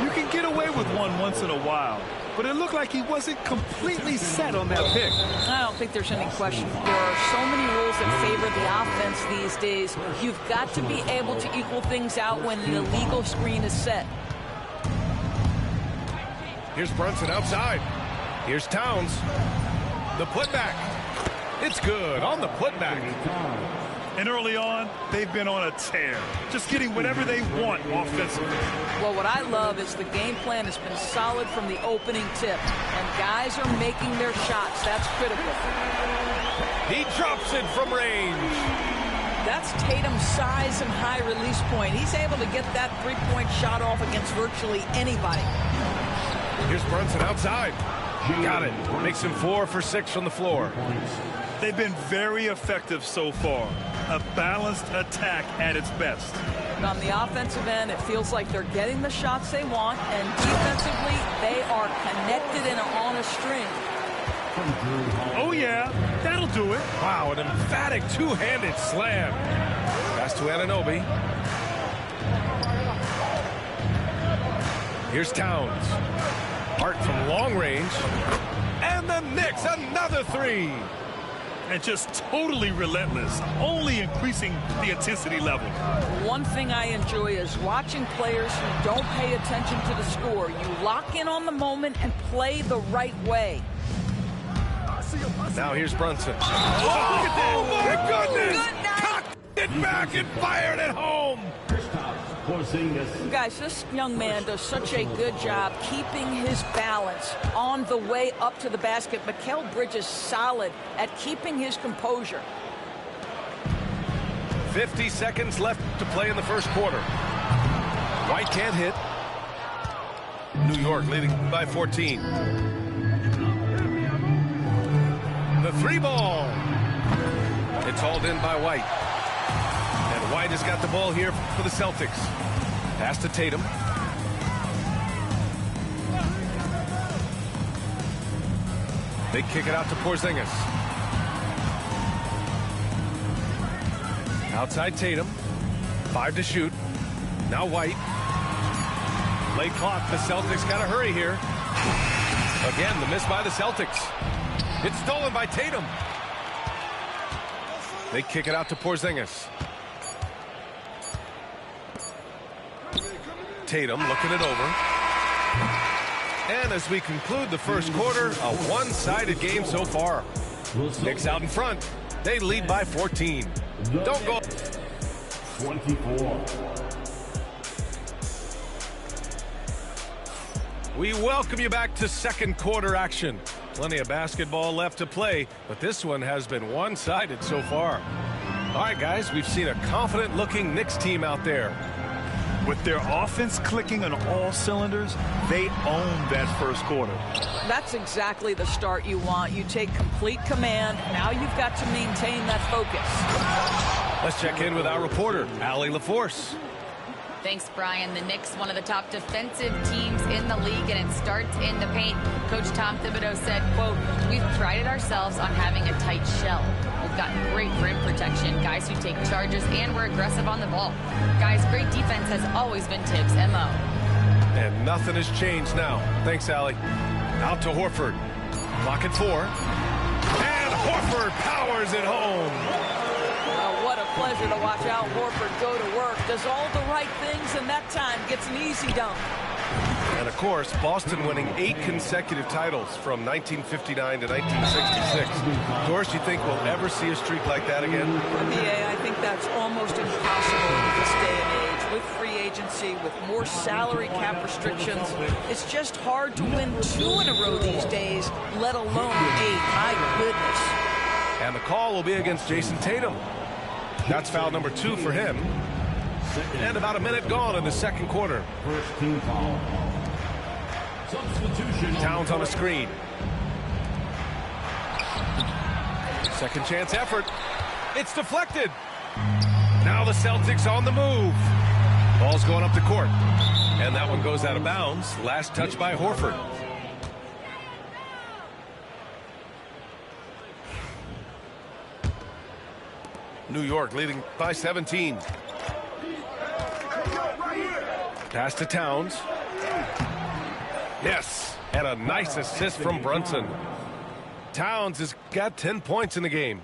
You can get away with one once in a while, but it looked like he wasn't completely set on that pick. I don't think there's any question. There are so many rules that favor the offense these days. You've got to be able to equal things out when an illegal screen is set. Here's Brunson outside. Here's Towns. The putback. It's good on the putback. And early on, they've been on a tear, just getting whatever they want offensively. Well, what I love is the game plan has been solid from the opening tip, and guys are making their shots. That's critical. He drops it from range. That's Tatum's size and high release point. He's able to get that three-point shot off against virtually anybody. Here's Brunson outside. Got it. Makes him 4 for 6 from the floor. They've been very effective so far. A balanced attack at its best. But on the offensive end, it feels like they're getting the shots they want, and defensively, they are connected and on a string. Oh, yeah. That'll do it. Wow, an emphatic two-handed slam. Pass to Anunoby. Here's Towns. Hart from long range. And the Knicks, another three. And just totally relentless, only increasing the intensity level. One thing I enjoy is watching players who don't pay attention to the score. You lock in on the moment and play the right way. Now here's Brunson. Oh, my goodness! Cocked it back and fired it home. Guys, this young man does such a good job keeping his balance on the way up to the basket. Mikal Bridges solid at keeping his composure. 50 seconds left to play in the first quarter. White can't hit. New York leading by 14. The three ball. It's hauled in by White. And White has got the ball here for the Celtics. Pass to Tatum. They kick it out to Porzingis. Outside Tatum. 5 to shoot. Now White. Late clock. The Celtics got to hurry here. Again, the miss by the Celtics. It's stolen by Tatum. They kick it out to Porzingis. Tatum looking it over. And as we conclude the first quarter, a one-sided game so far. Knicks out in front. They lead by 14. Don't go. 24. We welcome you back to second quarter action. Plenty of basketball left to play, but this one has been one-sided so far. All right, guys, we've seen a confident-looking Knicks team out there. With their offense clicking on all cylinders, they own that first quarter. That's exactly the start you want. You take complete command. Now you've got to maintain that focus. Let's check in with our reporter, Allie LaForce. Thanks, Brian. The Knicks, one of the top defensive teams in the league, and it starts in the paint. Coach Tom Thibodeau said, quote, "We've prided ourselves on having a tight shell. We've got great rim protection, guys who take charges, and we're aggressive on the ball. Guys, great defense has always been Tibbs' MO." And nothing has changed now. Thanks, Allie. Out to Horford. Clock at 4. And Horford powers it home. What a pleasure to watch Al Horford go to work. Does all the right things, and that time gets an easy dunk. And, of course, Boston winning 8 consecutive titles from 1959 to 1966. Doris, you think we'll ever see a streak like that again? I think that's almost impossible in this day and age. With free agency, with more salary cap restrictions, it's just hard to win 2 in a row these days, let alone 8. My goodness. And the call will be against Jason Tatum. That's foul number 2 for him. And about a minute gone in the second quarter. First team foul. Substitution. Towns on a screen. Second chance effort. It's deflected. Now the Celtics on the move. Ball's going up the court. And that one goes out of bounds. Last touch by Horford. New York leading by 17. Pass to Towns. Yes, and a nice assist from Brunson. Towns has got 10 points in the game.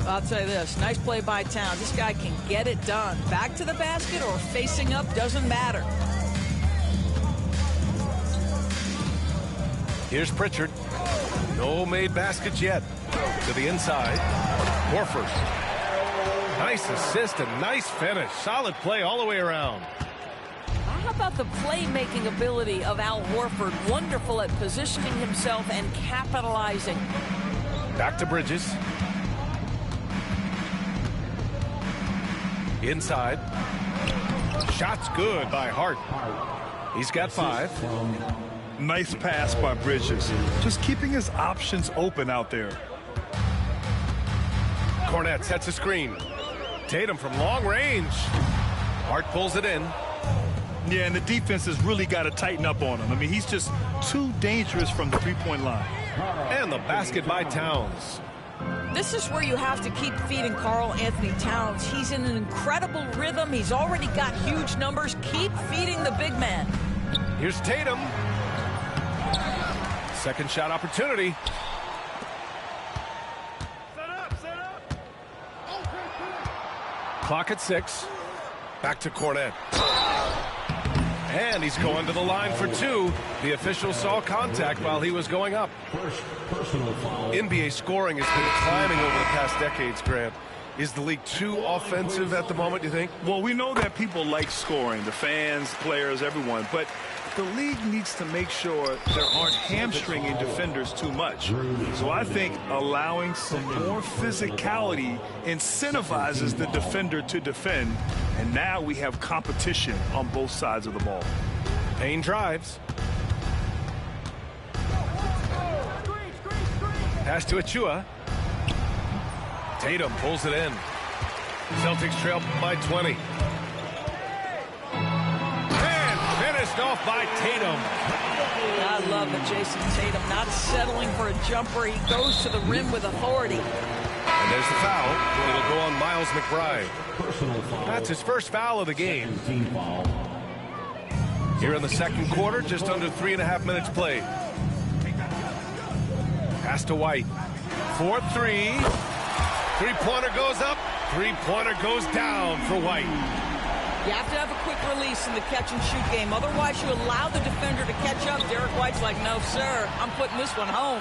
I'll tell you this, nice play by Towns. This guy can get it done. Back to the basket or facing up, doesn't matter. Here's Pritchard. No made baskets yet. To the inside. Horford. Nice assist and nice finish. Solid play all the way around. How about the playmaking ability of Al Horford? Wonderful at positioning himself and capitalizing. Back to Bridges. Inside. Shot's good by Hart. He's got 5. Nice pass by Bridges. Just keeping his options open out there. Cornette sets a screen. Tatum from long range. Hart pulls it in. Yeah, and the defense has really got to tighten up on him. I mean, he's just too dangerous from the three-point line. And the basket by Towns. This is where you have to keep feeding Karl Anthony Towns. He's in an incredible rhythm. He's already got huge numbers. Keep feeding the big man. Here's Tatum. Second shot opportunity. Clock at 6. Back to Cornette. And he's going to the line for 2. The official saw contact while he was going up. NBA scoring has been climbing over the past decades, Grant. Is the league too offensive at the moment, you think? Well, we know that people like scoring, the fans, players, everyone, but the league needs to make sure there aren't hamstringing defenders too much. So I think allowing some more physicality incentivizes the defender to defend, and now we have competition on both sides of the ball. Payne drives. Pass to Achua. Tatum pulls it in. Celtics trail by 20. And finished off by Tatum. I love it, Jason Tatum not settling for a jumper. He goes to the rim with authority. And there's the foul. It'll go on Miles McBride. That's his first foul of the game. Here in the second quarter, just under 3.5 minutes played. Pass to White. 4-3. Three-pointer goes up. Three-pointer goes down for White. You have to have a quick release in the catch-and-shoot game. Otherwise, you allow the defender to catch up. Derek White's like, no, sir, I'm putting this one home.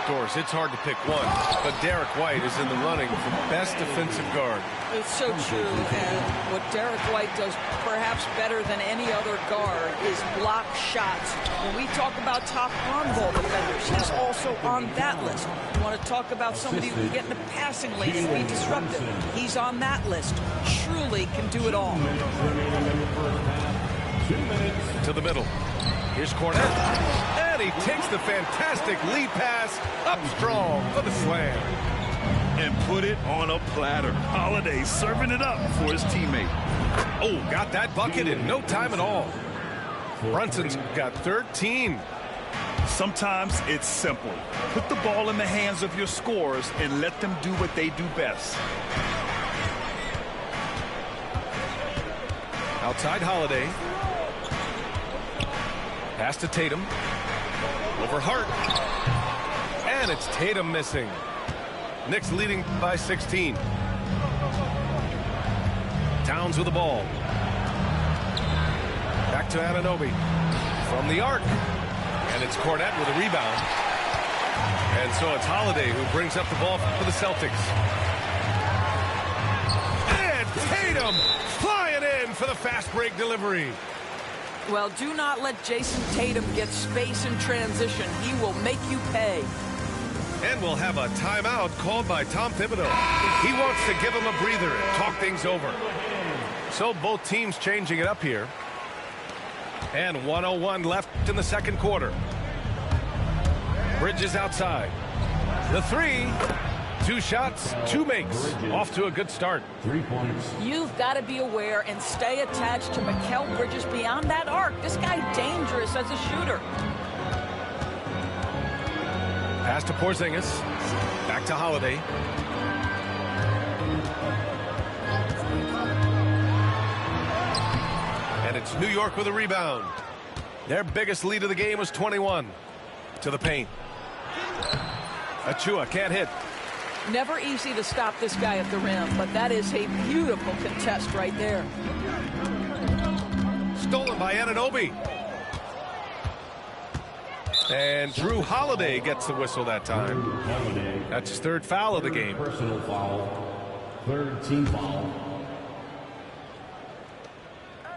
Of course, it's hard to pick one, but Derek White is in the running for best defensive guard. It's so true, and what Derek White does perhaps better than any other guard is block shots. When we talk about top on-ball defenders, he's also on that list. You want to talk about somebody who can get in the passing lane and be disruptive. He's on that list. Truly can do it all. To the middle. Here's Cornette. And he takes the fantastic lead pass up strong for the slam. And put it on a platter. Holiday serving it up for his teammate. Oh, got that bucket in no time at all. Brunson's got 13. Sometimes it's simple. Put the ball in the hands of your scorers and let them do what they do best. Outside Holiday. Pass to Tatum. Over Hart. And it's Tatum missing. Knicks leading by 16. Towns with the ball. Back to Anunoby. From the arc. And it's Cornette with a rebound. And so it's Holiday who brings up the ball for the Celtics. And Tatum flying in for the fast break delivery. Well, do not let Jason Tatum get space in transition. He will make you pay. And we'll have a timeout called by Tom Thibodeau. He wants to give him a breather and talk things over. So both teams changing it up here. And 1:01 left in the second quarter. Bridges outside. The three. 2 shots, 2 makes. Off to a good start. 3 points. You've got to be aware and stay attached to Mikal Bridges beyond that arc. This guy dangerous as a shooter. Pass to Porzingis. Back to Holiday. And it's New York with a rebound. Their biggest lead of the game was 21. To the paint. Achua can't hit. Never easy to stop this guy at the rim, but that is a beautiful contest right there. Stolen by Anunoby. And Drew Holiday gets the whistle that time. That's his 3rd foul of the game. Personal foul. 3rd team foul.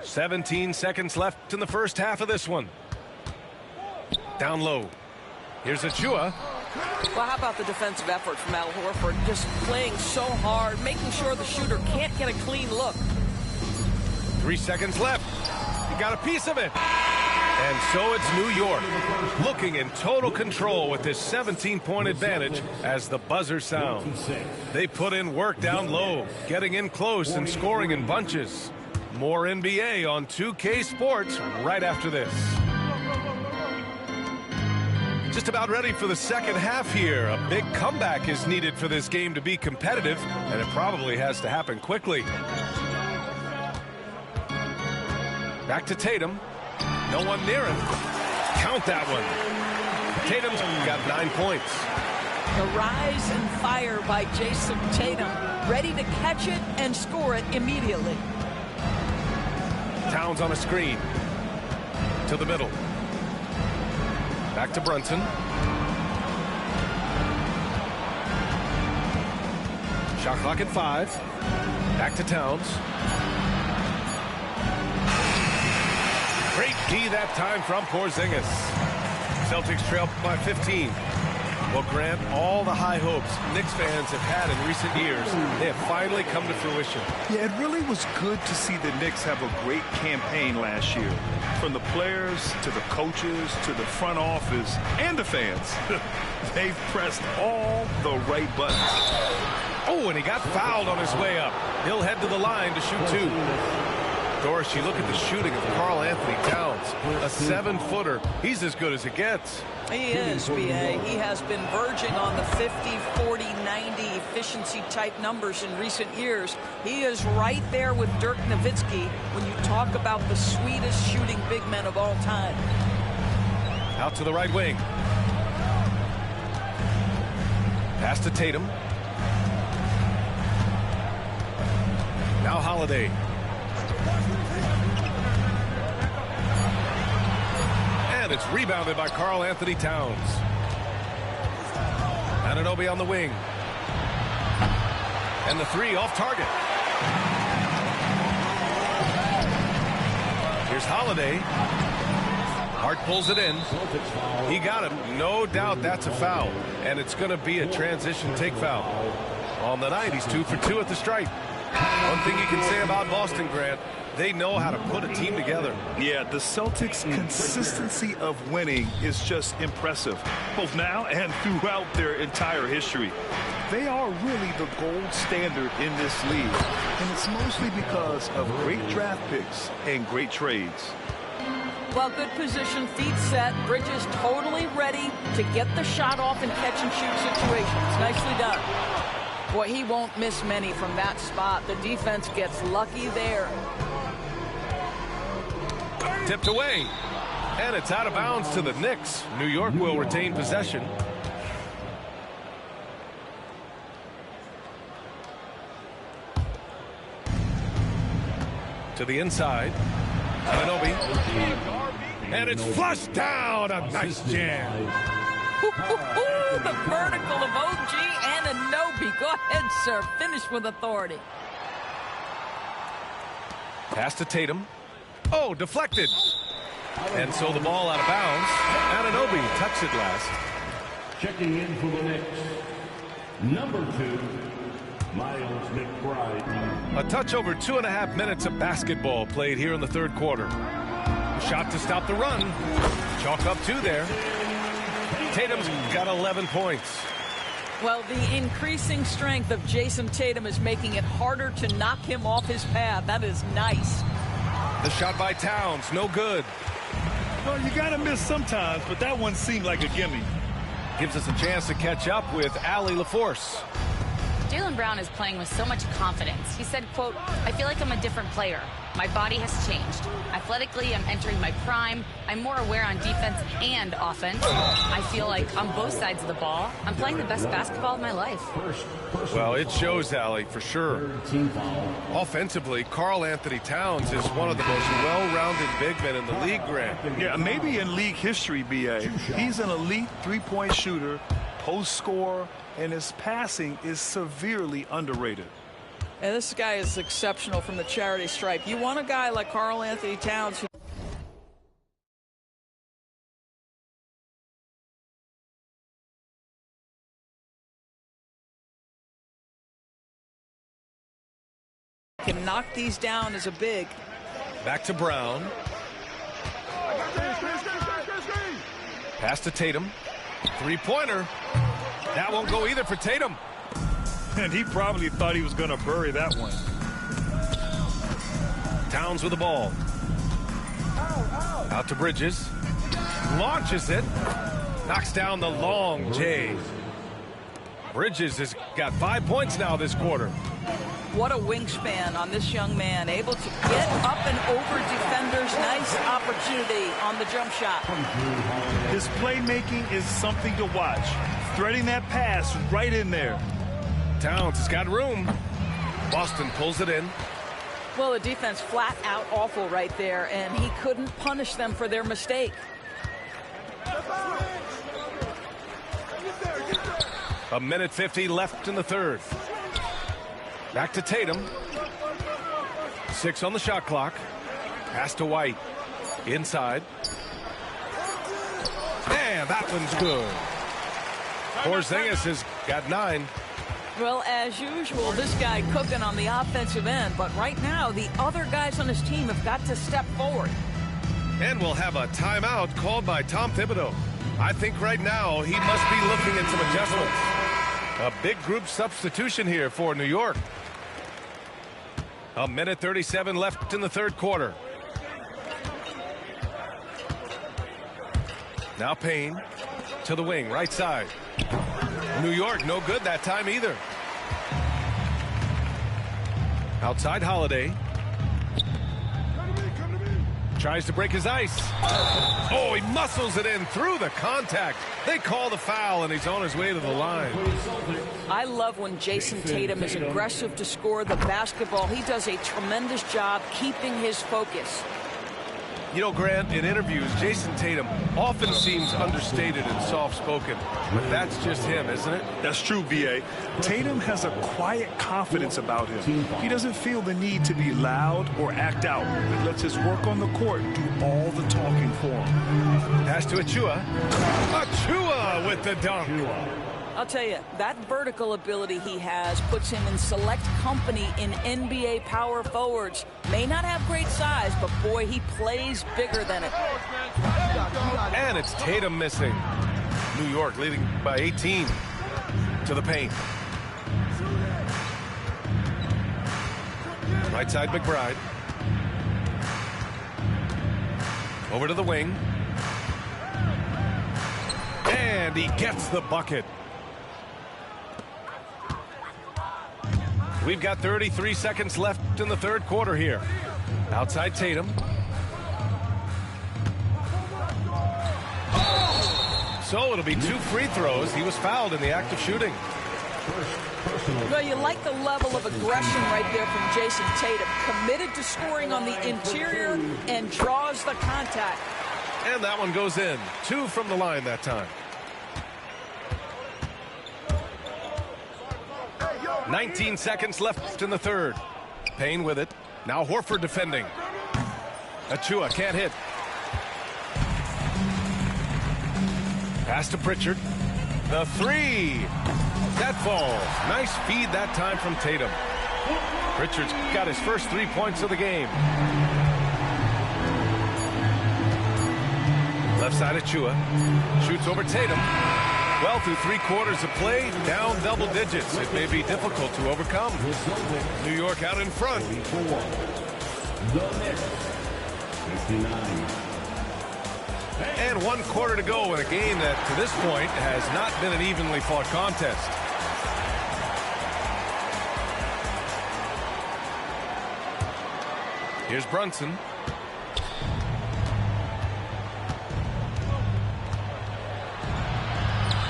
17 seconds left in the first half of this one. Down low. Here's Achua. Well, how about the defensive effort from Al Horford? Just playing so hard, making sure the shooter can't get a clean look. 3 seconds left. He got a piece of it. And so it's New York looking in total control with this 17-point advantage as the buzzer sounds. They put in work down low, getting in close and scoring in bunches. More NBA on 2K Sports right after this. Just about ready for the second half here. A big comeback is needed for this game to be competitive, and it probably has to happen quickly. Back to Tatum. No one near him. Count that one. Tatum's got 9 points. The rise and fire by Jason Tatum, ready to catch it and score it immediately. Towns on a screen. To the middle. Back to Brunson. Shot clock at 5. Back to Towns. Great D that time from Porzingis. Celtics trail by 15. Well, Grant, all the high hopes Knicks fans have had in recent years, they have finally come to fruition. Yeah, it really was good to see the Knicks have a great campaign last year. From the players to the coaches to the front office and the fans. They've pressed all the right buttons. Oh, and he got fouled on his way up. He'll head to the line to shoot 2. Doris, you look at the shooting of Karl Anthony Towns. A 7-footer. He's as good as it gets. He is, B.A. He has been verging on the 50, 40, 90 efficiency type numbers in recent years. He is right there with Dirk Nowitzki when you talk about the sweetest shooting big men of all time. Out to the right wing. Pass to Tatum. Now Holiday. And it's rebounded by Karl Anthony Towns. Anunoby on the wing. And the 3 off target. Here's Holiday. Hart pulls it in. He got him. No doubt that's a foul. And it's going to be a transition take foul. On the night, he's 2 for 2 at the stripe. One thing you can say about Boston, Grant, they know how to put a team together. Yeah, the Celtics' consistency of winning is just impressive, both now and throughout their entire history. They are really the gold standard in this league, and it's mostly because of great draft picks and great trades. Well, good position, feet set, Bridges totally ready to get the shot off in catch-and-shoot situations. Nicely done. Boy, he won't miss many from that spot. The defense gets lucky there. Tipped away. And it's out of bounds to the Knicks. New York will retain possession. To the inside. Anunoby. And it's flushed down. A nice jam. The vertical of OG Anunoby. Go ahead, sir. Finish with authority. Pass to Tatum. Oh, deflected. And so the ball out of bounds. Anunoby touched it last. Checking in for the Knicks, number 2, Miles McBride. A touch over 2.5 minutes of basketball played here in the third quarter. Shot to stop the run. Chalk up 2 there. Tatum's got 11 points. Well, the increasing strength of Jason Tatum is making it harder to knock him off his path. That is nice. The shot by Towns, no good. Well, you got to miss sometimes, but that one seemed like a gimme. Gives us a chance to catch up with Allie LaForce. Jaylen Brown is playing with so much confidence. He said, quote, "I feel like I'm a different player. My body has changed. Athletically, I'm entering my prime. I'm more aware on defense and offense. I feel like on both sides of the ball, I'm playing the best basketball of my life." Well, it shows, Allie, for sure. Offensively, Karl Anthony Towns is one of the most well-rounded big men in the league, Grant. Yeah, maybe in league history, B.A. He's an elite three-point shooter, post scorer, and his passing is severely underrated. And this guy is exceptional from the charity stripe. You want a guy like Karl Anthony Towns who can knock these down as a big. Back to Brown. Pass to Tatum. Three-pointer. That won't go either for Tatum. And he probably thought he was going to bury that one. Towns with the ball. Out to Bridges. Launches it. Knocks down the long J. Bridges has got 5 points now this quarter. What a wingspan on this young man. Able to get up and over defenders. Nice opportunity on the jump shot. His playmaking is something to watch. Threading that pass right in there. Towns has got room. Boston pulls it in. Well, the defense flat out awful right there, and he couldn't punish them for their mistake. A minute 50 left in the third. Back to Tatum. 6 on the shot clock. Pass to White. Inside. Man, that one's good. Porzingis has got 9. Well, as usual, this guy cooking on the offensive end, but right now the other guys on his team have got to step forward. And we'll have a timeout called by Tom Thibodeau. I think right now he must be looking at some adjustments. A big group substitution here for New York. A minute 37 left in the third quarter. Now Payne to the wing, right side. New York, no good that time either. Outside Holiday. Tries to break his ice. Oh, he muscles it in through the contact. They call the foul, and he's on his way to the line. I love when Jason Tatum is aggressive to score the basketball. He does a tremendous job keeping his focus. You know, Grant, in interviews, Jason Tatum often seems understated and soft-spoken. But that's just him, isn't it? That's true, B.A. Tatum has a quiet confidence about him. He doesn't feel the need to be loud or act out. He lets his work on the court do all the talking for him. Pass to Achua. Achua with the dunk. I'll tell you, that vertical ability he has puts him in select company in NBA power forwards. May not have great size, but boy, he plays bigger than it. And it's Tatum missing. New York leading by 18 to the paint. Right side McBride. Over to the wing. And he gets the bucket. We've got 33 seconds left in the third quarter here. Outside Tatum. So it'll be 2 free throws. He was fouled in the act of shooting. Well, you like the level of aggression right there from Jason Tatum. Committed to scoring on the interior and draws the contact. And that one goes in. 2 from the line that time. 19 seconds left in the third. Payne with it. Now Horford defending. Achua can't hit. Pass to Pritchard. The 3. That falls. Nice feed that time from Tatum. Pritchard's got his first 3 points of the game. Left side Achua. Shoots over Tatum. Well through 3 quarters of play, down double digits. It may be difficult to overcome. New York out in front. And 1 quarter to go in a game that, to this point, has not been an evenly fought contest. Here's Brunson.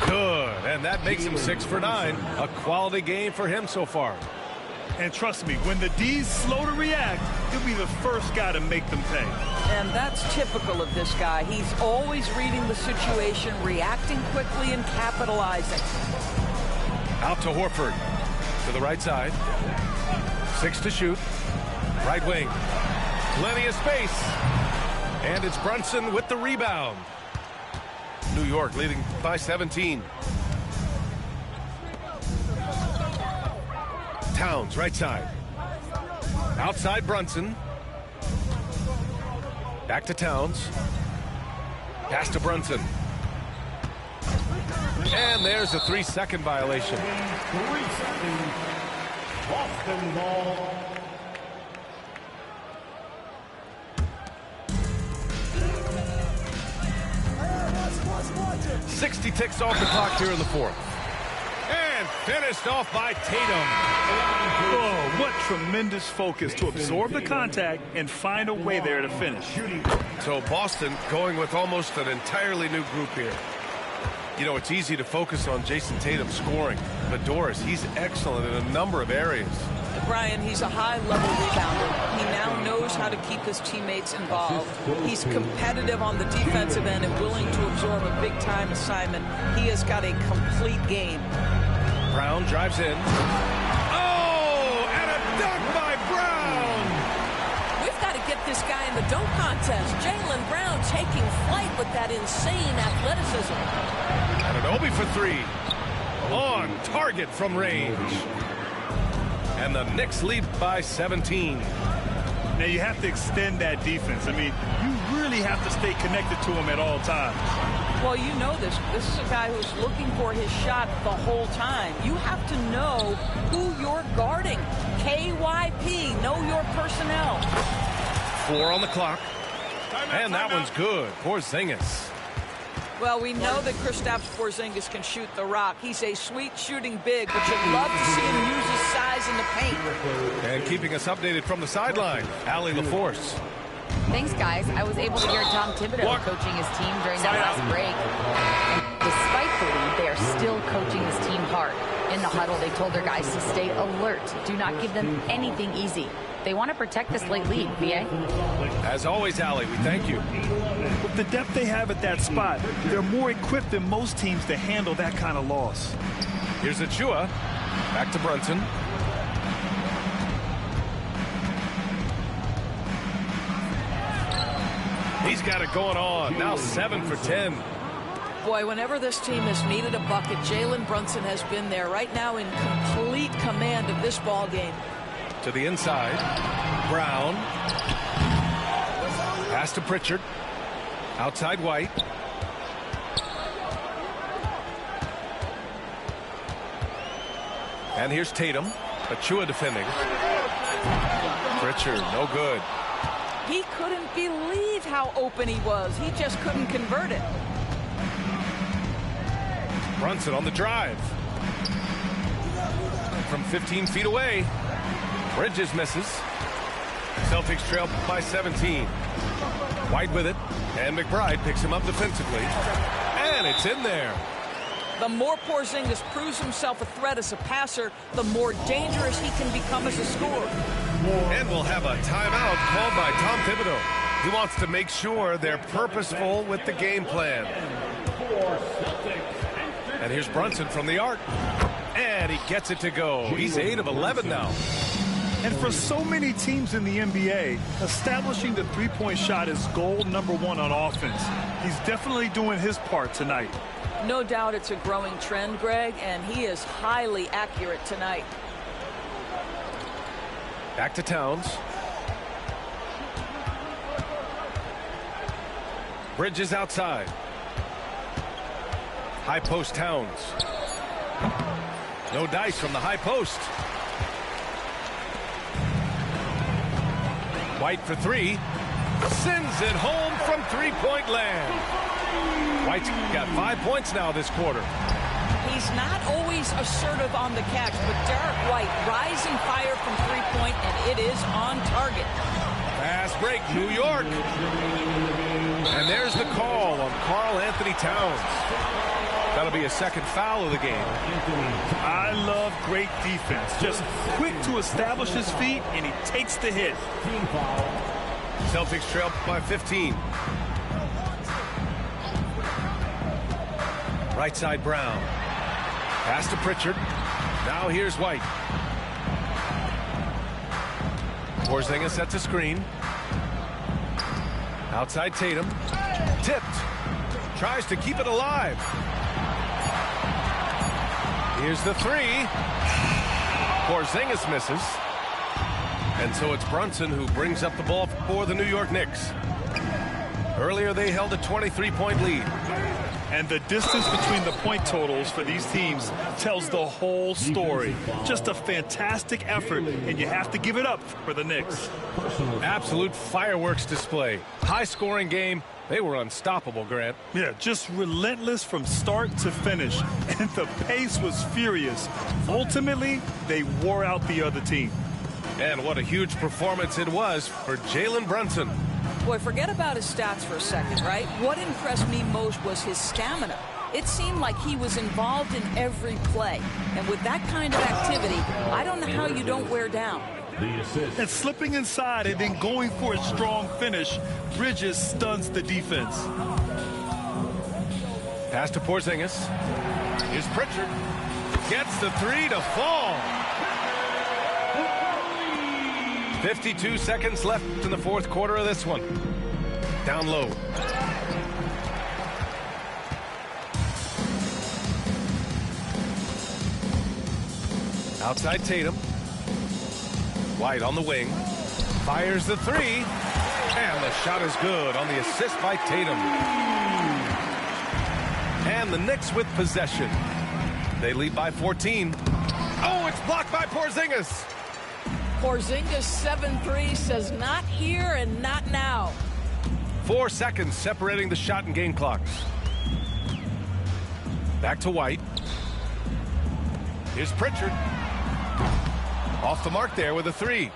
Good, and that makes him 6 for 9. A quality game for him so far. And trust me, when the D's slow to react, he'll be the first guy to make them pay. And that's typical of this guy. He's always reading the situation, reacting quickly, and capitalizing. Out to Horford. To the right side. 6 to shoot. Right wing. Plenty of space. And it's Brunson with the rebound. New York leading by 17. Towns, right side. Outside Brunson. Back to Towns. Pass to Brunson. And there's a 3-second violation. 3 seconds. Boston ball. 60 ticks off the clock here in the 4th. And finished off by Tatum. Oh, what tremendous focus to absorb the contact and find a way there to finish. So Boston going with almost an entirely new group here. You know, it's easy to focus on Jason Tatum scoring, but Doris, he's excellent in a number of areas. Brian, he's a high-level rebounder. He now knows how to keep his teammates involved. He's competitive on the defensive end and willing to absorb a big-time assignment. He has got a complete game. Brown drives in. Oh, and a dunk by Brown! We've got to get this guy in the dunk contest. Jaylen Brown taking flight with that insane athleticism. Anunoby for 3. On target from range. And the Knicks lead by 17. Now you have to extend that defense. I mean, you really have to stay connected to him at all times. Well, you know this. This is a guy who's looking for his shot the whole time. You have to know who you're guarding. KYP, know your personnel. 4 on the clock. And that one's good. Porzingis. Well, we know that Kristaps Porzingis can shoot the rock. He's a sweet shooting big, but you'd love to see him use his size in the paint. And keeping us updated from the sideline, Allie LaForce. Thanks, guys. I was able to hear Tom Thibodeau coaching his team during that last break. And despite the lead, they are still coaching this team hard. In the huddle, they told their guys to stay alert. Do not give them anything easy. They want to protect this late lead, BA. As always, Allie, we thank you. With the depth they have at that spot, they're more equipped than most teams to handle that kind of loss. Here's Achua. Back to Brunson. He's got it going on. Now 7 for 10. Boy, whenever this team has needed a bucket, Jalen Brunson has been there right now in complete command of this ball game. To the inside. Brown. Pass to Pritchard. Outside White. And here's Tatum. Achua defending. Pritchard, no good. He couldn't believe how open he was. He just couldn't convert it. Brunson on the drive. From 15 feet away. Bridges misses. Celtics trail by 17. White with it. And McBride picks him up defensively. And it's in there. The more Porzingis proves himself a threat as a passer, the more dangerous he can become as a scorer. And we'll have a timeout called by Tom Thibodeau. He wants to make sure they're purposeful with the game plan. And here's Brunson from the arc. And he gets it to go. He's 8 of 11 now. And for so many teams in the NBA, establishing the three-point shot is goal number 1 on offense. He's definitely doing his part tonight. No doubt it's a growing trend, Greg, and he is highly accurate tonight. Back to Towns. Bridges outside. High post Towns. No dice from the high post. White for three. Sends it home from three-point land. White's got 5 points now this quarter. He's not always assertive on the catch, but Derek White rising fire from three-point, and it is on target. Fast break, New York. And there's the call on Karl Anthony Towns. That'll be a second foul of the game. I love great defense. Just quick to establish his feet, and he takes the hit. Celtics trail by 15. Right side Brown. Pass to Pritchard. Now here's White. Porzingis sets a screen. Outside Tatum. Tipped. Tries to keep it alive. Here's the three. Porzingis misses. And so it's Brunson who brings up the ball for the New York Knicks. Earlier they held a 23-point lead. And the distance between the point totals for these teams tells the whole story. Just a fantastic effort, and you have to give it up for the Knicks. Absolute fireworks display. High-scoring game. They were unstoppable, Grant. Yeah, just relentless from start to finish. And the pace was furious. Ultimately, they wore out the other team. And what a huge performance it was for Jalen Brunson. Boy, forget about his stats for a second, right? What impressed me most was his stamina. It seemed like he was involved in every play. And with that kind of activity, I don't know how you don't wear down. And slipping inside and then going for a strong finish, Bridges stuns the defense. Pass to Porzingis. Here's Pritchard. Gets the three to fall. 52 seconds left in the fourth quarter of this one. Down low. Outside Tatum. White on the wing. Fires the three. And the shot is good on the assist by Tatum. And the Knicks with possession. They lead by 14. Oh, it's blocked by Porzingis. Porzingis 7-3 says not here and not now. 4 seconds separating the shot and game clocks. Back to White. Here's Pritchard. Off the mark there with a three.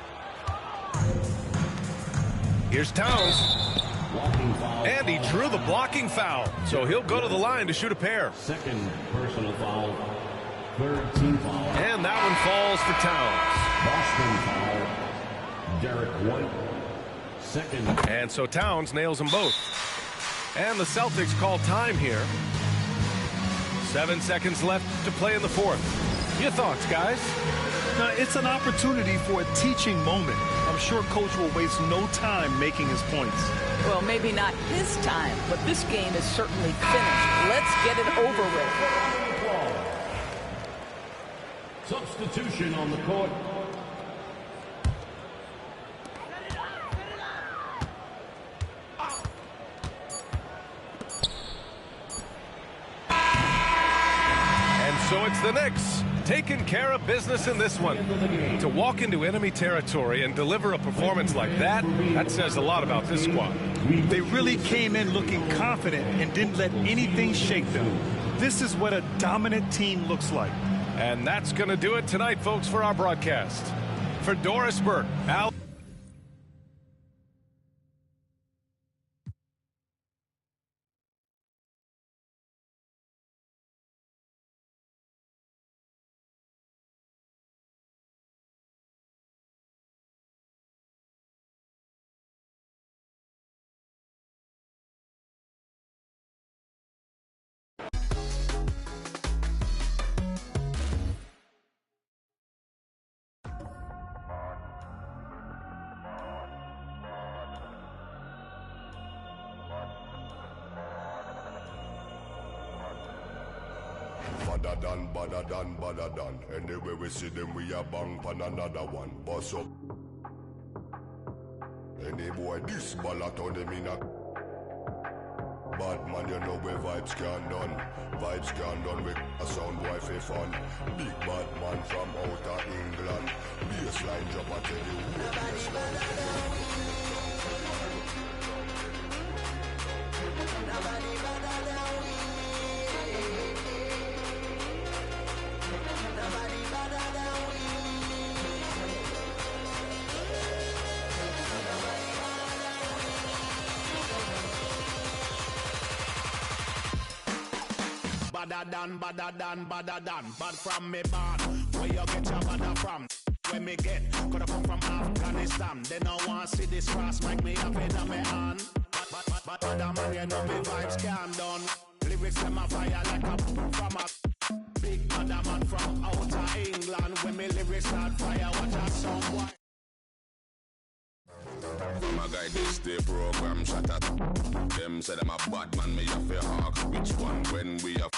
Here's Towns. And he drew the blocking foul. So he'll go to the line to shoot a pair. Second personal foul. Third team foul. And that one falls for Boston foul. Derek White. Second. And so Towns nails them both. And the Celtics call time here. 7 seconds left to play in the fourth. Your thoughts, guys? Now, it's an opportunity for a teaching moment. I'm sure Coach will waste no time making his points. Well, maybe not his time, but this game is certainly finished. Let's get it over with. Substitution on the court. And so it's the Knicks taking care of business in this one. To walk into enemy territory and deliver a performance like that, that says a lot about this squad. They really came in looking confident and didn't let anything shake them. This is what a dominant team looks like. And that's going to do it tonight, folks, for our broadcast. For Doris Burke, Al. Badder done. Anyway we see them, we a bang pan another one. Boss up. Any boy this ball out on them in a Bad man, you know where vibes can done. Vibes can done with a sound boy for fun. Big bad man from outer England. Bassline drop, I tell you who bassline. Badder than, bad from me bad. Where you get your badder from? Where me get? Coulda come from Afghanistan. They no want see this cross, make me up in my hand. Badder man, you know me vibes can done. Lyrics them a fire like a from a big badder man from outer England. When me lyrics start fire, watch a song boy. My guy this day program shut up. Them say them a bad man, me have a hawk. Which one when we have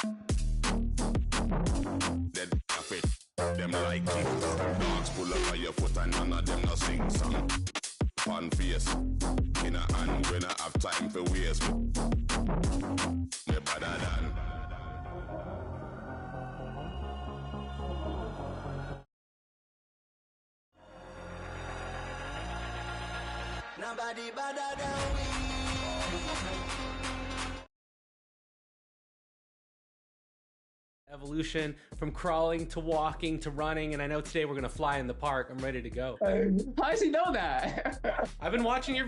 dead off it? Them like it. Dogs pull up on your foot and none of them no sing song. Fun face in a hand when I have time for waste. Me better than. Nobody better than we. Evolution from crawling to walking to running, and I know today we're gonna fly in the park. I'm ready to go. How does he know that? I've been watching your